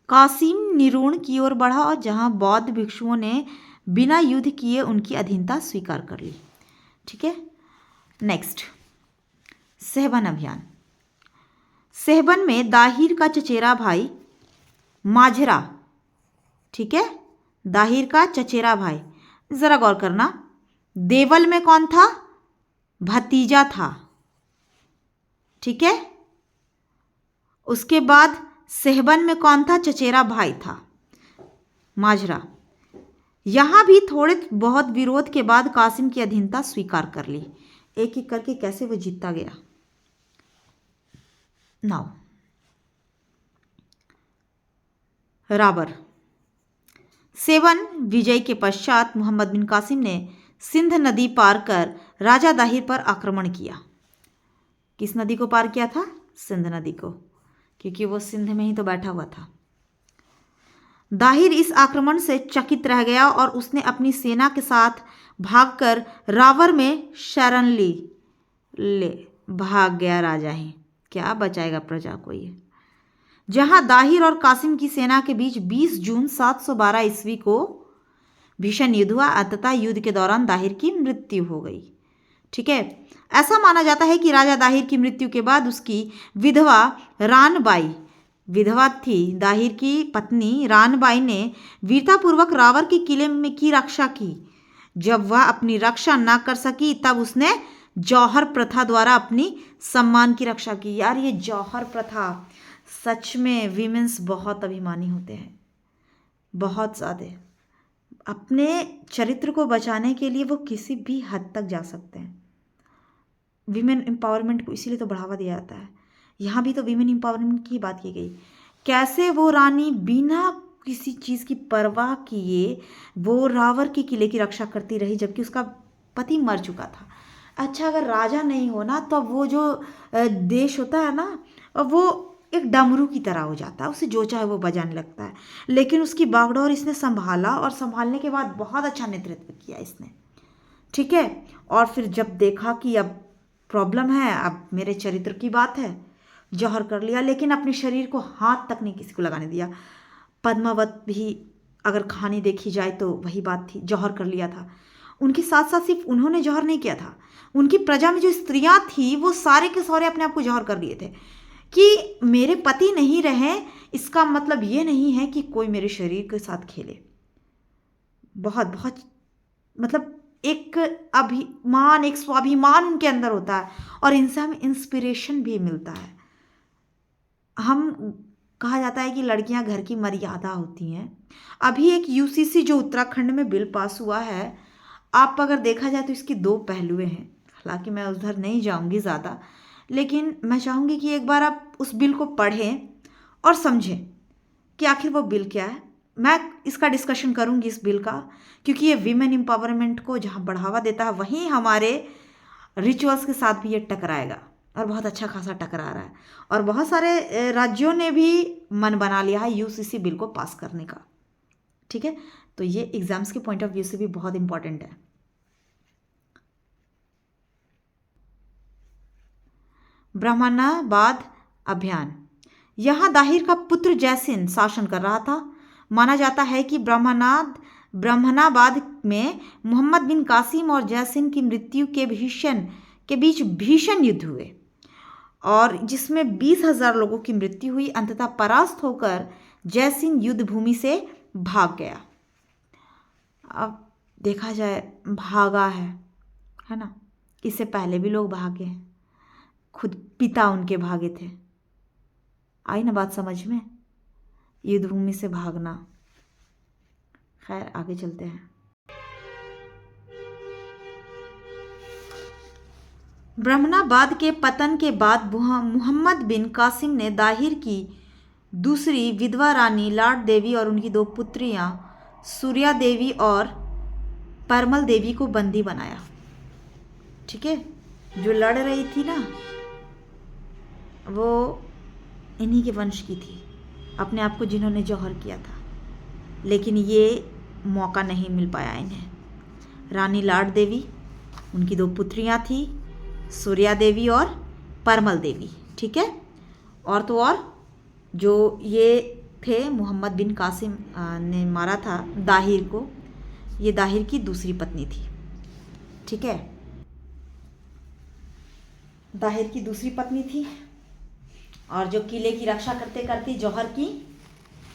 कासिम निरून की ओर बढ़ा और जहां बौद्ध भिक्षुओं ने बिना युद्ध किए उनकी अधीनता स्वीकार कर ली। ठीक है, नेक्स्ट, सहबन अभियान। सहबन में दाहिर का चचेरा भाई माझरा, ठीक है, दाहिर का चचेरा भाई। जरा गौर करना, देवल में कौन था? भतीजा था, ठीक है। उसके बाद सहबन में कौन था? चचेरा भाई था, माझरा। यहां भी थोड़े बहुत विरोध के बाद कासिम की अधीनता स्वीकार कर ली। एक एक करके कैसे वो जीतता गया। नाउ, राबर। सेवन विजय के पश्चात मोहम्मद बिन कासिम ने सिंध नदी पार कर राजा दाहिर पर आक्रमण किया। किस नदी को पार किया था? सिंध नदी को, क्योंकि वो सिंध में ही तो बैठा हुआ था। दाहिर इस आक्रमण से चकित रह गया और उसने अपनी सेना के साथ भागकर रावर में शरण ली। ले भाग गया राजा ही, क्या बचाएगा प्रजा को ये। जहां दाहिर और कासिम की सेना के बीच 20 जून 712 ईस्वी को भीषण युद्ध हुआ। अंततः युद्ध के दौरान दाहिर की मृत्यु हो गई। ठीक है, ऐसा माना जाता है कि राजा दाहिर की मृत्यु के बाद उसकी विधवा रानबाई, विधवा थी दाहिर की पत्नी रानबाई, ने वीरतापूर्वक रावर के किले में की रक्षा की। जब वह अपनी रक्षा न कर सकी तब उसने जौहर प्रथा द्वारा अपनी सम्मान की रक्षा की। यार ये जौहर प्रथा, सच में वीमेंस बहुत अभिमानी होते हैं, बहुत ज़्यादा। अपने चरित्र को बचाने के लिए वो किसी भी हद तक जा सकते हैं। वीमेन एम्पावरमेंट को इसीलिए तो बढ़ावा दिया जाता है। यहाँ भी तो वीमेन एम्पावरमेंट की बात की गई। कैसे वो रानी बिना किसी चीज़ की परवाह किए वो रावर के किले की रक्षा करती रही, जबकि उसका पति मर चुका था। अच्छा, अगर राजा नहीं हो ना तो वो जो देश होता है ना, वो एक डमरू की तरह हो जाता है, उसे जो चाहे वो बजाने लगता है। लेकिन उसकी बागडोर इसने संभाला और संभालने के बाद बहुत अच्छा नेतृत्व किया इसने। ठीक है, और फिर जब देखा कि अब प्रॉब्लम है, अब मेरे चरित्र की बात है, जौहर कर लिया। लेकिन अपने शरीर को हाथ तक नहीं किसी को लगाने दिया। पद्मावत भी अगर कहानी देखी जाए तो वही बात थी, जौहर कर लिया था। उनके साथ साथ सिर्फ उन्होंने जौहर नहीं किया था, उनकी प्रजा में जो स्त्रियां थी वो सारे के सारे अपने आप को जौहर कर लिए थे कि मेरे पति नहीं रहे, इसका मतलब ये नहीं है कि कोई मेरे शरीर के साथ खेले। बहुत बहुत मतलब एक अभिमान, एक स्वाभिमान उनके अंदर होता है, और इनसे हमें इंस्पिरेशन भी मिलता है। हम कहा जाता है कि लड़कियां घर की मर्यादा होती हैं। अभी एक यूसीसी जो उत्तराखंड में बिल पास हुआ है, आप अगर देखा जाए तो इसके दो पहलुएं हैं। हालांकि मैं उधर नहीं जाऊंगी ज़्यादा, लेकिन मैं चाहूँगी कि एक बार आप उस बिल को पढ़ें और समझें कि आखिर वो बिल क्या है। मैं इसका डिस्कशन करूँगी इस बिल का, क्योंकि ये वीमेन एम्पावरमेंट को जहाँ बढ़ावा देता है वहीं हमारे रिचुअल्स के साथ भी ये टकराएगा, और बहुत अच्छा खासा टकरा रहा है। और बहुत सारे राज्यों ने भी मन बना लिया है यूसीसी बिल को पास करने का। ठीक है, तो ये एग्जाम्स के पॉइंट ऑफ व्यू से भी बहुत इंपॉर्टेंट है। ब्राह्मणाबाद अभियान। यहाँ दाहिर का पुत्र जयसिंह शासन कर रहा था। माना जाता है कि ब्राह्मणाबाद में मोहम्मद बिन कासिम और जयसिंह की मृत्यु के बीच भीषण युद्ध हुए, और जिसमें 20,000 लोगों की मृत्यु हुई। अंततः परास्त होकर जयसिंह युद्ध भूमि से भाग गया। अब देखा जाए, भागा है ना, इससे पहले भी लोग भागे हैं, खुद पिता उनके भागे थे। आई ना बात समझ में, युद्ध भूमि से भागना। खैर आगे चलते हैं। ब्रह्मणाबाद के पतन के बाद मोहम्मद बिन कासिम ने दाहिर की दूसरी विधवा रानी लाड देवी और उनकी 2 पुत्रियां सूर्या देवी और परमल देवी को बंदी बनाया। ठीक है, जो लड़ रही थी ना वो इन्हीं के वंश की थी, अपने आप को जिन्होंने जौहर किया था, लेकिन ये मौका नहीं मिल पाया इन्हें। रानी लाड देवी, उनकी 2 पुत्रियां थी सूर्या देवी और परमल देवी। ठीक है, और तो और जो ये थे मोहम्मद बिन कासिम ने मारा था दाहिर को, ये दाहिर की दूसरी पत्नी थी। ठीक है, दाहिर की दूसरी पत्नी थी, और जो किले की रक्षा करते करते जौहर की,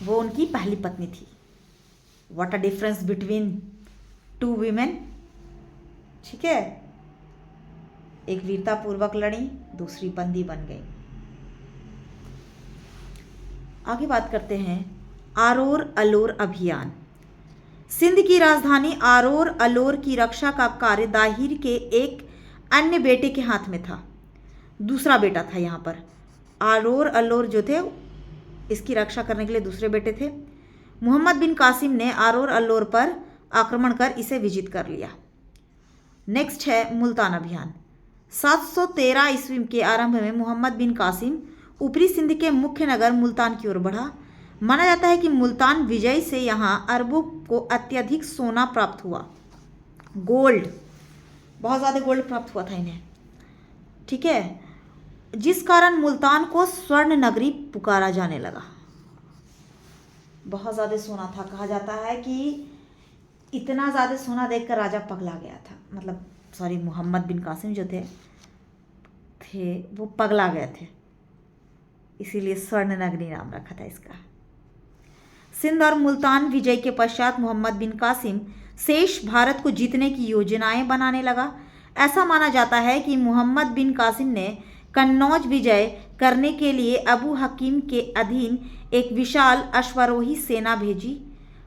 वो उनकी पहली पत्नी थी। What a difference between 2 women. ठीक है, एक वीरतापूर्वक लड़ी, दूसरी बंदी बन गई। आगे बात करते हैं आरोर अलोर अभियान। सिंध की राजधानी आरोर अलोर की रक्षा का कार्य दाहिर के एक अन्य बेटे के हाथ में था। दूसरा बेटा था यहाँ पर। आरोर अलोर जो थे इसकी रक्षा करने के लिए दूसरे बेटे थे। मोहम्मद बिन कासिम ने आरोर अल्लोर पर आक्रमण कर इसे विजित कर लिया। नेक्स्ट है मुल्तान अभियान। 713 ईस्वी के आरंभ में मोहम्मद बिन कासिम ऊपरी सिंध के मुख्य नगर मुल्तान की ओर बढ़ा। माना जाता है कि मुल्तान विजय से यहाँ अरबों को अत्यधिक सोना प्राप्त हुआ, गोल्ड, बहुत ज़्यादा गोल्ड प्राप्त हुआ था इन्हें। ठीक है, जिस कारण मुल्तान को स्वर्ण नगरी पुकारा जाने लगा। बहुत ज़्यादा सोना था, कहा जाता है कि इतना ज़्यादा सोना देखकर राजा पगला गया था, मतलब सॉरी मोहम्मद बिन कासिम जो थे वो पगला गए थे, इसीलिए स्वर्ण नगरी नाम रखा था इसका। सिंध और मुल्तान विजय के पश्चात मोहम्मद बिन कासिम शेष भारत को जीतने की योजनाएं बनाने लगा। ऐसा माना जाता है कि मोहम्मद बिन कासिम ने कन्नौज विजय करने के लिए अबू हकीम के अधीन एक विशाल अश्वारोही सेना भेजी।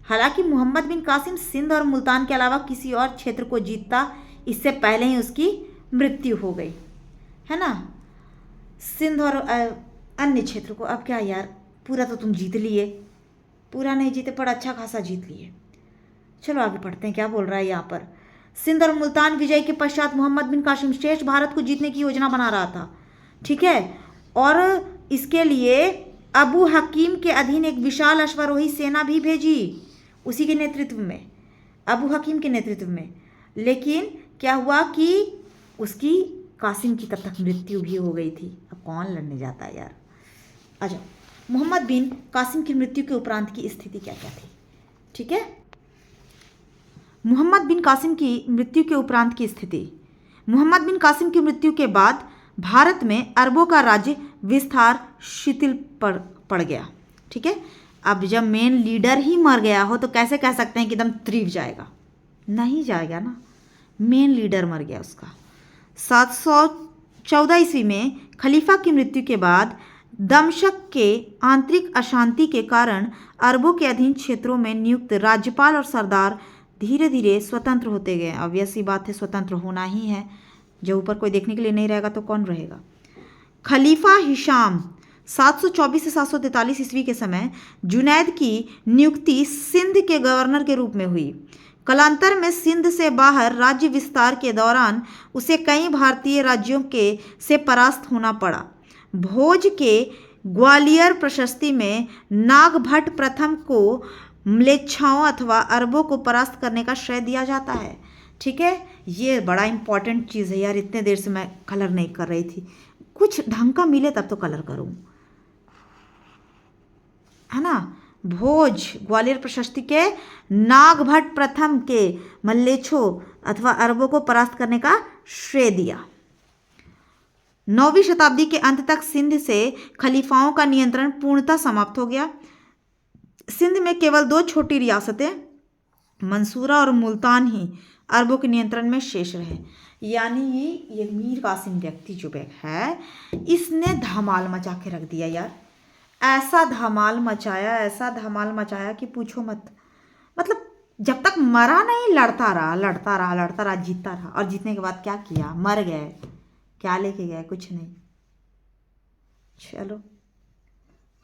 हालांकि मोहम्मद बिन कासिम सिंध और मुल्तान के अलावा किसी और क्षेत्र को जीतता इससे पहले ही उसकी मृत्यु हो गई, है ना। सिंध और अन्य क्षेत्र को, अब क्या यार, पूरा तो तुम जीत लिए, पूरा नहीं जीते पर अच्छा खासा जीत लिए। चलो आगे पढ़ते हैं क्या बोल रहा है यहाँ पर। सिंध और मुल्तान विजय के पश्चात मोहम्मद बिन कासिम शेष भारत को जीतने की योजना बना रहा था। ठीक है, और इसके लिए अबू हकीम के अधीन एक विशाल अश्वारोही सेना भी भेजी, उसी के नेतृत्व में, अबू हकीम के नेतृत्व में। लेकिन क्या हुआ कि उसकी कासिम की तब तक मृत्यु भी हो गई थी। अब कौन लड़ने जाता है यार। अच्छा, मोहम्मद बिन कासिम की मृत्यु के उपरांत की स्थिति क्या क्या थी। ठीक है, मोहम्मद बिन कासिम की मृत्यु के उपरांत की स्थिति। मोहम्मद बिन कासिम की मृत्यु के बाद भारत में अरबों का राज्य विस्तार शिथिल पड़ गया। ठीक है, अब जब मेन लीडर ही मर गया हो तो कैसे कह सकते हैं कि एकदम त्रिव जाएगा, नहीं जाएगा ना, मेन लीडर मर गया उसका। 714 ईस्वी में खलीफा की मृत्यु के बाद दमशक के आंतरिक अशांति के कारण अरबों के अधीन क्षेत्रों में नियुक्त राज्यपाल और सरदार धीरे धीरे स्वतंत्र होते गए। ऑब्वियस सी बात है, स्वतंत्र होना ही है, जो ऊपर कोई देखने के लिए नहीं रहेगा तो कौन रहेगा। खलीफा हिशाम 724 से 743 ईस्वी के समय जुनैद की नियुक्ति सिंध के गवर्नर के रूप में हुई। कालांतर में सिंध से बाहर राज्य विस्तार के दौरान उसे कई भारतीय राज्यों के से परास्त होना पड़ा। भोज के ग्वालियर प्रशस्ति में नागभट्ट प्रथम को म्लेच्छाओं अथवा अरबों को परास्त करने का श्रेय दिया जाता है। ठीक है, ये बड़ा इंपॉर्टेंट चीज़ है यार, इतने देर से मैं कलर नहीं कर रही थी, कुछ ढंग का मिले तब तो कलर करूँ, है ना। भोज ग्वालियर प्रशस्ति के नागभट्ट प्रथम के मल्लेच्छों अथवा अरबों को परास्त करने का श्रेय दिया। 9वीं शताब्दी के अंत तक सिंध से खलीफाओं का नियंत्रण पूर्णतः समाप्त हो गया। सिंध में केवल 2 छोटी रियासतें मंसूरा और मुल्तान ही अरबों के नियंत्रण में शेष रहे। यानी ये मीर कासिम व्यक्ति जो है, इसने धमाल मचा के रख दिया यार, ऐसा धमाल मचाया, ऐसा धमाल मचाया कि पूछो मत। मतलब जब तक मरा नहीं, लड़ता रहा, जीतता रहा, और जीतने के बाद क्या किया, मर गए, क्या लेके गए? कुछ नहीं। चलो,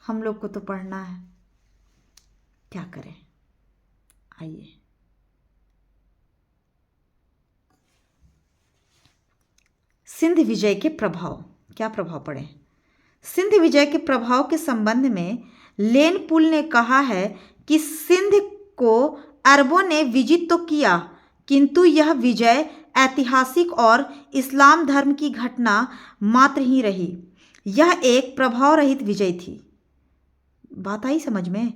हम लोग को तो पढ़ना है, क्या करें। आइए, सिंध विजय के प्रभाव, क्या प्रभाव पड़े? सिंध विजय के प्रभाव के संबंध में लेन पुल ने कहा है कि सिंध को अरबों ने विजित तो किया, किंतु यह विजय ऐतिहासिक और इस्लाम धर्म की घटना मात्र ही रही। यह एक प्रभाव रहित विजय थी। बात आई समझ में?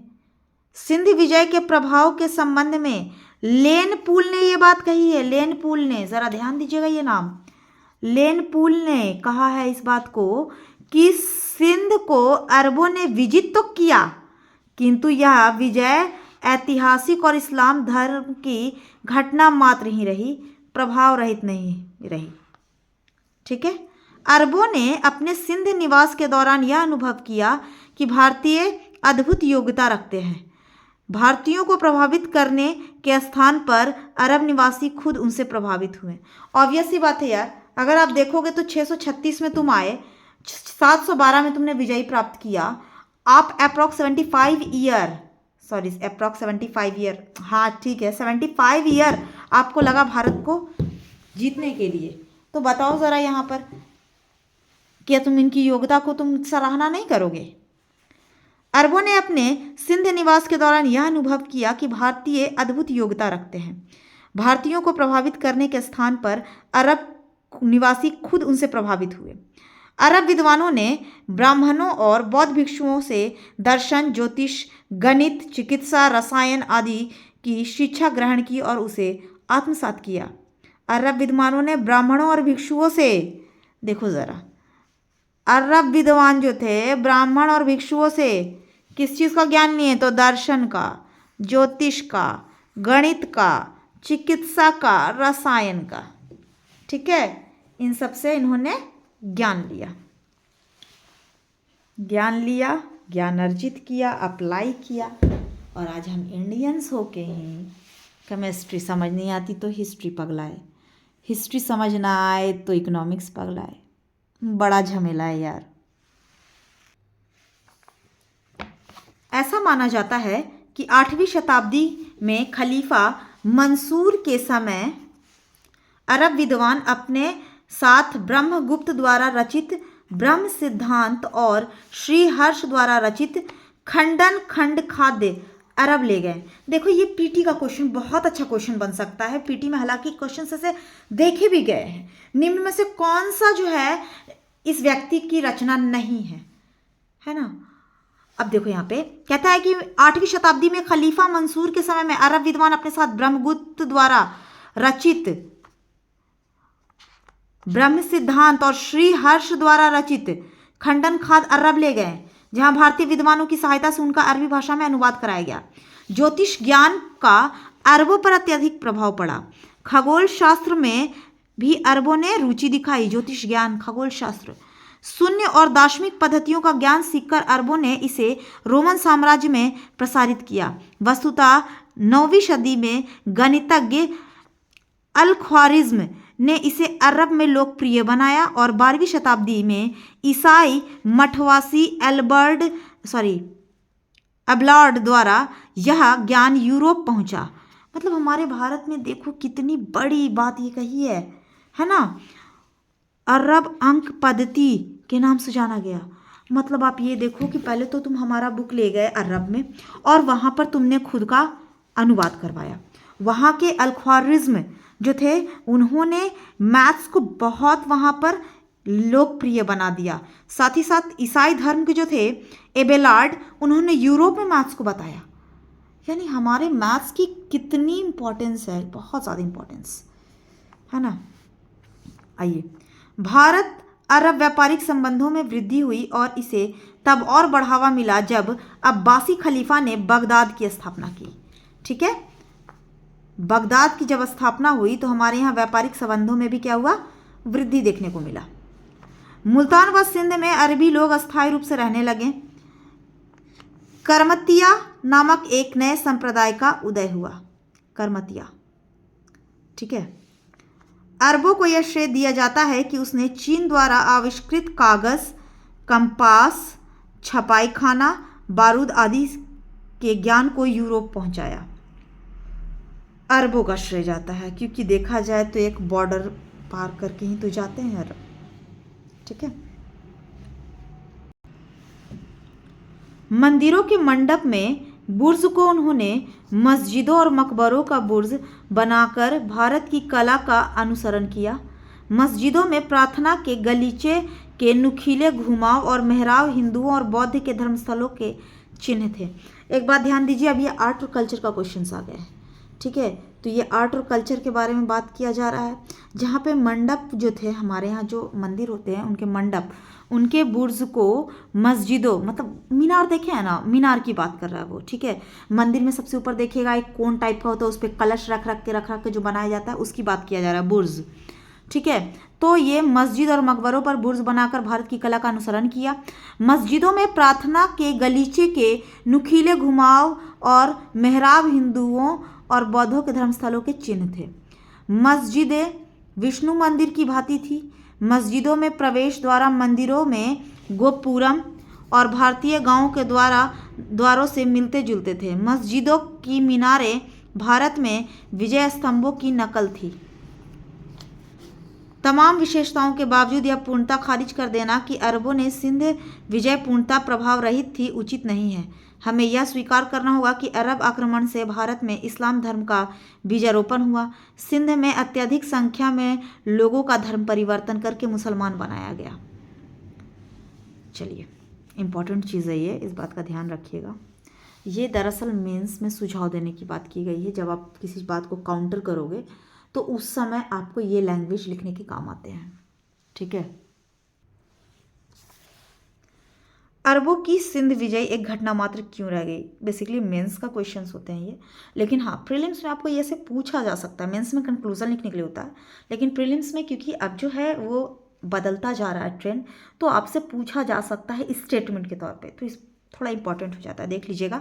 सिंध विजय के प्रभाव के संबंध में लेन पुल ने यह बात कही है। लेन पुल ने, जरा ध्यान दीजिएगा ये नाम, लेन पुल ने कहा है इस बात को कि सिंध को अरबों ने विजित तो किया, किंतु यह विजय ऐतिहासिक और इस्लाम धर्म की घटना मात्र ही रही, प्रभाव रहित नहीं रही। ठीक है। अरबों ने अपने सिंध निवास के दौरान यह अनुभव किया कि भारतीय अद्भुत योग्यता रखते हैं। भारतीयों को प्रभावित करने के स्थान पर अरब निवासी खुद उनसे प्रभावित हुए। ऑब्वियस सी बात है यार, अगर आप देखोगे तो 636 में तुम आए, 712 में तुमने विजय प्राप्त किया, आप अप्रॉक्स 75 ईयर, हाँ ठीक है, 75 ईयर आपको लगा भारत को जीतने के लिए। तो बताओ ज़रा यहाँ पर, क्या तुम इनकी योग्यता को तुम सराहना नहीं करोगे? अरबों ने अपने सिंध निवास के दौरान यह अनुभव किया कि भारतीय अद्भुत योग्यता रखते हैं। भारतीयों को प्रभावित करने के स्थान पर अरब निवासी खुद उनसे प्रभावित हुए। अरब विद्वानों ने ब्राह्मणों और बौद्ध भिक्षुओं से दर्शन, ज्योतिष, गणित, चिकित्सा, रसायन आदि की शिक्षा ग्रहण की और उसे आत्मसात किया। अरब विद्वानों ने ब्राह्मणों और भिक्षुओं से, देखो ज़रा, अरब विद्वान जो थे ब्राह्मण और भिक्षुओं से किस चीज़ का ज्ञान लिए? तो दर्शन का, ज्योतिष का, गणित का, चिकित्सा का, रसायन का। ठीक है, इन सब से इन्होंने ज्ञान लिया, ज्ञान अर्जित किया, अप्लाई किया। और आज हम इंडियंस होके ही केमिस्ट्री समझ नहीं आती तो हिस्ट्री पगलाए, हिस्ट्री समझ ना आए तो इकोनॉमिक्स पगलाए। बड़ा झमेला है यार। ऐसा माना जाता है कि 8वीं शताब्दी में खलीफा मंसूर के समय अरब विद्वान अपने साथ ब्रह्मगुप्त द्वारा रचित ब्रह्म सिद्धांत और श्री हर्ष द्वारा रचित खंडन खंड खाद्य अरब ले गए। देखो, ये पीटी का क्वेश्चन बहुत अच्छा क्वेश्चन बन सकता है। पीटी में हालांकि क्वेश्चन से देखे भी गए हैं। निम्न में से कौन सा जो है इस व्यक्ति की रचना नहीं है ना? अब देखो यहाँ पे कहता है कि 8वीं शताब्दी में खलीफा मंसूर के समय में अरब विद्वान अपने साथ ब्रह्मगुप्त द्वारा रचित ब्रह्म सिद्धांत और श्री हर्ष द्वारा रचित खंडन खाद अरब ले गए, जहां भारतीय विद्वानों की सहायता से उनका अरबी भाषा में अनुवाद कराया गया। ज्योतिष ज्ञान का अरबों पर अत्यधिक प्रभाव पड़ा। खगोल शास्त्र में भी अरबों ने रुचि दिखाई। ज्योतिष ज्ञान, खगोल शास्त्र, शून्य और दार्शनिक पद्धतियों का ज्ञान सीखकर अरबों ने इसे रोमन साम्राज्य में प्रसारित किया। वस्तुतः 9वीं सदी में गणितज्ञ अल-ख्वारिज्म ने इसे अरब में लोकप्रिय बनाया और 12वीं शताब्दी में ईसाई मठवासी एबलार्ड द्वारा यह ज्ञान यूरोप पहुंचा। मतलब हमारे भारत में देखो कितनी बड़ी बात ये कही है ना? अरब अंक पद्धति के नाम से जाना गया। मतलब आप ये देखो कि पहले तो तुम हमारा बुक ले गए अरब में और वहाँ पर तुमने खुद का अनुवाद करवाया। वहाँ के अल-ख्वारिज्म जो थे उन्होंने मैथ्स को बहुत वहाँ पर लोकप्रिय बना दिया। साथ ही साथ ईसाई धर्म के जो थे एबेलार्ड, उन्होंने यूरोप में मैथ्स को बताया। यानी हमारे मैथ्स की कितनी इम्पोर्टेंस है, बहुत ज़्यादा इम्पोर्टेंस है ना। आइए, भारत अरब व्यापारिक संबंधों में वृद्धि हुई और इसे तब और बढ़ावा मिला जब अब्बासी खलीफा ने बगदाद की स्थापना की। ठीक है, बगदाद की जब स्थापना हुई तो हमारे यहाँ व्यापारिक संबंधों में भी क्या हुआ? वृद्धि देखने को मिला। मुल्तान व सिंध में अरबी लोग अस्थायी रूप से रहने लगे। करमतिया नामक एक नए संप्रदाय का उदय हुआ। करमतिया, ठीक है। अरबों को यह श्रेय दिया जाता है कि उसने चीन द्वारा आविष्कृत कागज, कंपास, छपाई खाना, बारूद आदि के ज्ञान को यूरोप पहुंचाया। अरबों का श्रेय जाता है, क्योंकि देखा जाए तो एक बॉर्डर पार करके ही तो जाते हैं अरब। ठीक है। मंदिरों के मंडप में बुर्ज को उन्होंने मस्जिदों और मकबरों का बुर्ज बनाकर भारत की कला का अनुसरण किया। मस्जिदों में प्रार्थना के गलीचे के नुकीले घुमाव और मेहराब हिंदुओं और बौद्ध के धर्मस्थलों के चिन्ह थे। एक बात ध्यान दीजिए, अब ये आर्ट और कल्चर का क्वेश्चन आ गया है। ठीक है, तो ये आर्ट और कल्चर के बारे में बात किया जा रहा है, जहाँ पे मंडप जो थे हमारे यहाँ जो मंदिर होते हैं उनके मंडप, उनके बुर्ज को मस्जिदों, मतलब मीनार देखे हैं ना, मीनार की बात कर रहा है वो। ठीक है, मंदिर में सबसे ऊपर देखिएगा एक कोन टाइप का होता है, उस पर कलश रख रख के जो बनाया जाता है उसकी बात किया जा रहा है, बुर्ज। ठीक है, तो ये मस्जिद और मकबरों पर बुर्ज बनाकर भारत की कला का अनुसरण किया। मस्जिदों में प्रार्थना के गलीचे के नुकीले घुमाव और मेहराब हिंदुओं और बौद्धों के धर्मस्थलों के चिन्ह थे। मस्जिदें विष्णु मंदिर की भांति थी। मस्जिदों में प्रवेश द्वारा मंदिरों में गोपुरम और भारतीय गांवों के द्वारों से मिलते जुलते थे। मस्जिदों की मीनारें भारत में विजय स्तंभों की नकल थी। तमाम विशेषताओं के बावजूद यह पूर्णता खारिज कर देना कि अरबों ने सिंध विजय पूर्णता प्रभाव रहित थी उचित नहीं है। हमें यह स्वीकार करना होगा कि अरब आक्रमण से भारत में इस्लाम धर्म का बीजारोपण हुआ। सिंध में अत्यधिक संख्या में लोगों का धर्म परिवर्तन करके मुसलमान बनाया गया। चलिए, इम्पॉर्टेंट चीज़ है ये, इस बात का ध्यान रखिएगा। ये दरअसल मेंस में सुझाव देने की बात की गई है। जब आप किसी बात को काउंटर करोगे तो उस समय आपको ये लैंग्वेज लिखने के काम आते हैं। ठीक है। अरबों की सिंध विजय एक घटना मात्र क्यों रह गई? बेसिकली मेंस का क्वेश्चंस होते हैं ये, लेकिन हाँ प्रीलिम्स में आपको ये से पूछा जा सकता है। मेंस में कंक्लूजन लिखने के लिए होता है, लेकिन प्रीलिम्स में क्योंकि अब जो है वो बदलता जा रहा है ट्रेंड, तो आपसे पूछा जा सकता है स्टेटमेंट के तौर पे, तो इस थोड़ा इंपॉर्टेंट हो जाता है। देख लीजिएगा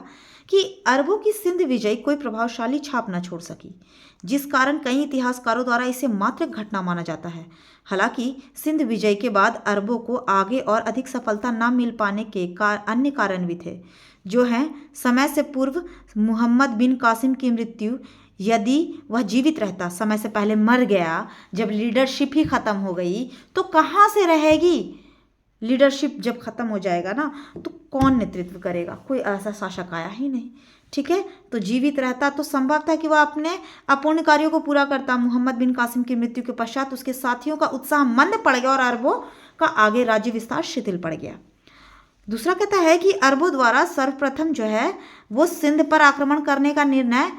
कि अरबों की सिंध विजय कोई प्रभावशाली छाप न छोड़ सकी, जिस कारण कई इतिहासकारों द्वारा इसे मात्र घटना माना जाता है। हालांकि सिंध विजय के बाद अरबों को आगे और अधिक सफलता न मिल पाने के अन्य कारण भी थे, जो हैं समय से पूर्व मोहम्मद बिन कासिम की मृत्यु। यदि वह जीवित रहता, समय से पहले मर गया, जब लीडरशिप ही खत्म हो गई तो कहाँ से रहेगी? लीडरशिप जब खत्म हो जाएगा ना तो कौन नेतृत्व करेगा? कोई ऐसा शासक आया ही नहीं। ठीक है, तो जीवित रहता तो संभव था कि वह अपने अपूर्ण कार्यों को पूरा करता। मोहम्मद बिन कासिम की मृत्यु के पश्चात उसके साथियों का उत्साह मंद पड़ गया और अरबों का आगे राज्य विस्तार शिथिल पड़ गया। दूसरा कहता है कि अरबों द्वारा सर्वप्रथम जो है वो सिंध पर आक्रमण करने का निर्णय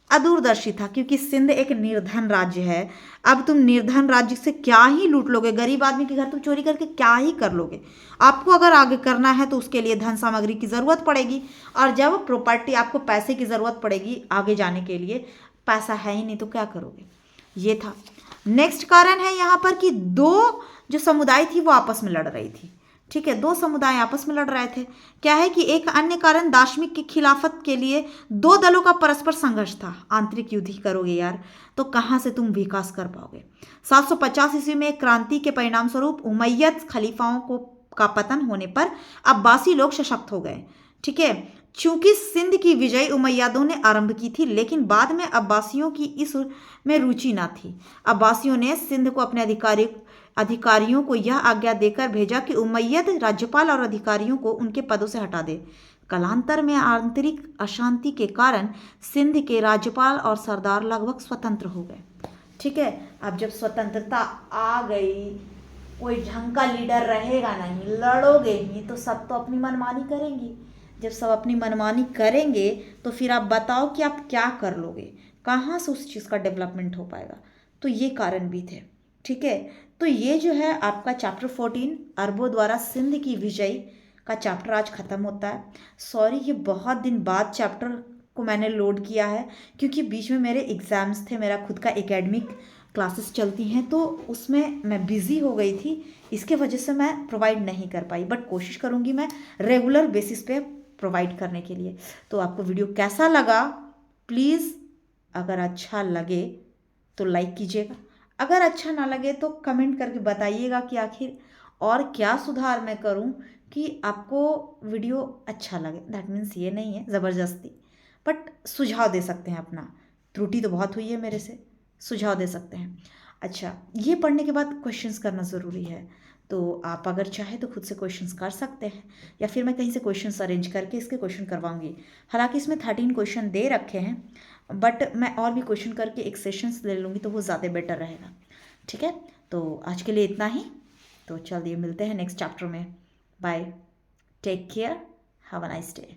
अदूरदर्शी था, क्योंकि सिंध एक निर्धन राज्य है। अब तुम निर्धन राज्य से क्या ही लूट लोगे? गरीब आदमी के घर तुम चोरी करके क्या ही कर लोगे? आपको अगर आगे करना है तो उसके लिए धन सामग्री की ज़रूरत पड़ेगी, और जब प्रॉपर्टी, आपको पैसे की ज़रूरत पड़ेगी आगे जाने के लिए, पैसा है ही नहीं तो क्या करोगे? ये था। नेक्स्ट कारण है यहाँ पर कि दो जो समुदाय थी वो आपस में लड़ रही थी। ठीक है, दो समुदाय आपस में लड़ रहे थे। क्या है कि एक अन्य कारण दाशमिक की खिलाफत के लिए दो दलों का परस्पर संघर्ष था। आंतरिक युद्ध ही करोगे यार तो कहाँ से तुम विकास कर पाओगे? 750 ईस्वी में एक क्रांति के परिणाम स्वरूप उमैयद खलीफाओं का पतन होने पर अब्बासी लोग सशक्त हो गए। ठीक है, चूंकि सिंध की विजय उमैयादों ने आरंभ की थी, लेकिन बाद में अब्बासियों की इस में रुचि न थी। अब्बासियों ने सिंध को अपने अधिकारियों को यह आज्ञा देकर भेजा कि उमैयद राज्यपाल और अधिकारियों को उनके पदों से हटा दे। कालांतर में आंतरिक अशांति के कारण सिंध के राज्यपाल और सरदार लगभग स्वतंत्र हो गए। ठीक है, अब जब स्वतंत्रता आ गई, कोई ढंग का लीडर रहेगा नहीं, लड़ोगे ही तो सब तो अपनी मनमानी करेंगी। जब सब अपनी मनमानी करेंगे तो फिर आप बताओ कि आप क्या कर लोगे? कहाँ से उस चीज़ का डेवलपमेंट हो पाएगा? तो ये कारण भी थे। ठीक है, तो ये जो है आपका चैप्टर 14 अरबों द्वारा सिंध की विजय का चैप्टर आज ख़त्म होता है। सॉरी, ये बहुत दिन बाद चैप्टर को मैंने लोड किया है, क्योंकि बीच में मेरे एग्ज़ाम्स थे, मेरा खुद का एकेडमिक क्लासेस चलती हैं, तो उसमें मैं बिज़ी हो गई थी, इसके वजह से मैं प्रोवाइड नहीं कर पाई। बट कोशिश करूँगी मैं रेगुलर बेसिस पे प्रोवाइड करने के लिए। तो आपको वीडियो कैसा लगा? प्लीज़ अगर अच्छा लगे तो लाइक कीजिएगा, अगर अच्छा ना लगे तो कमेंट करके बताइएगा कि आखिर और क्या सुधार मैं करूं कि आपको वीडियो अच्छा लगे। दैट मीन्स ये नहीं है ज़बरदस्ती, बट सुझाव दे सकते हैं अपना। त्रुटि तो बहुत हुई है मेरे से, सुझाव दे सकते हैं। अच्छा, ये पढ़ने के बाद क्वेश्चंस करना ज़रूरी है, तो आप अगर चाहें तो खुद से क्वेश्चंस कर सकते हैं, या फिर मैं कहीं से क्वेश्चंस अरेंज करके इसके क्वेश्चन करवाऊंगी। हालांकि इसमें 13 क्वेश्चन दे रखे हैं, बट मैं और भी क्वेश्चन करके एक सेशंस ले लूँगी तो वो ज़्यादा बेटर रहेगा। ठीक है, तो आज के लिए इतना ही। तो चलिए मिलते हैं नेक्स्ट चैप्टर में। Bye, take care, have a nice day.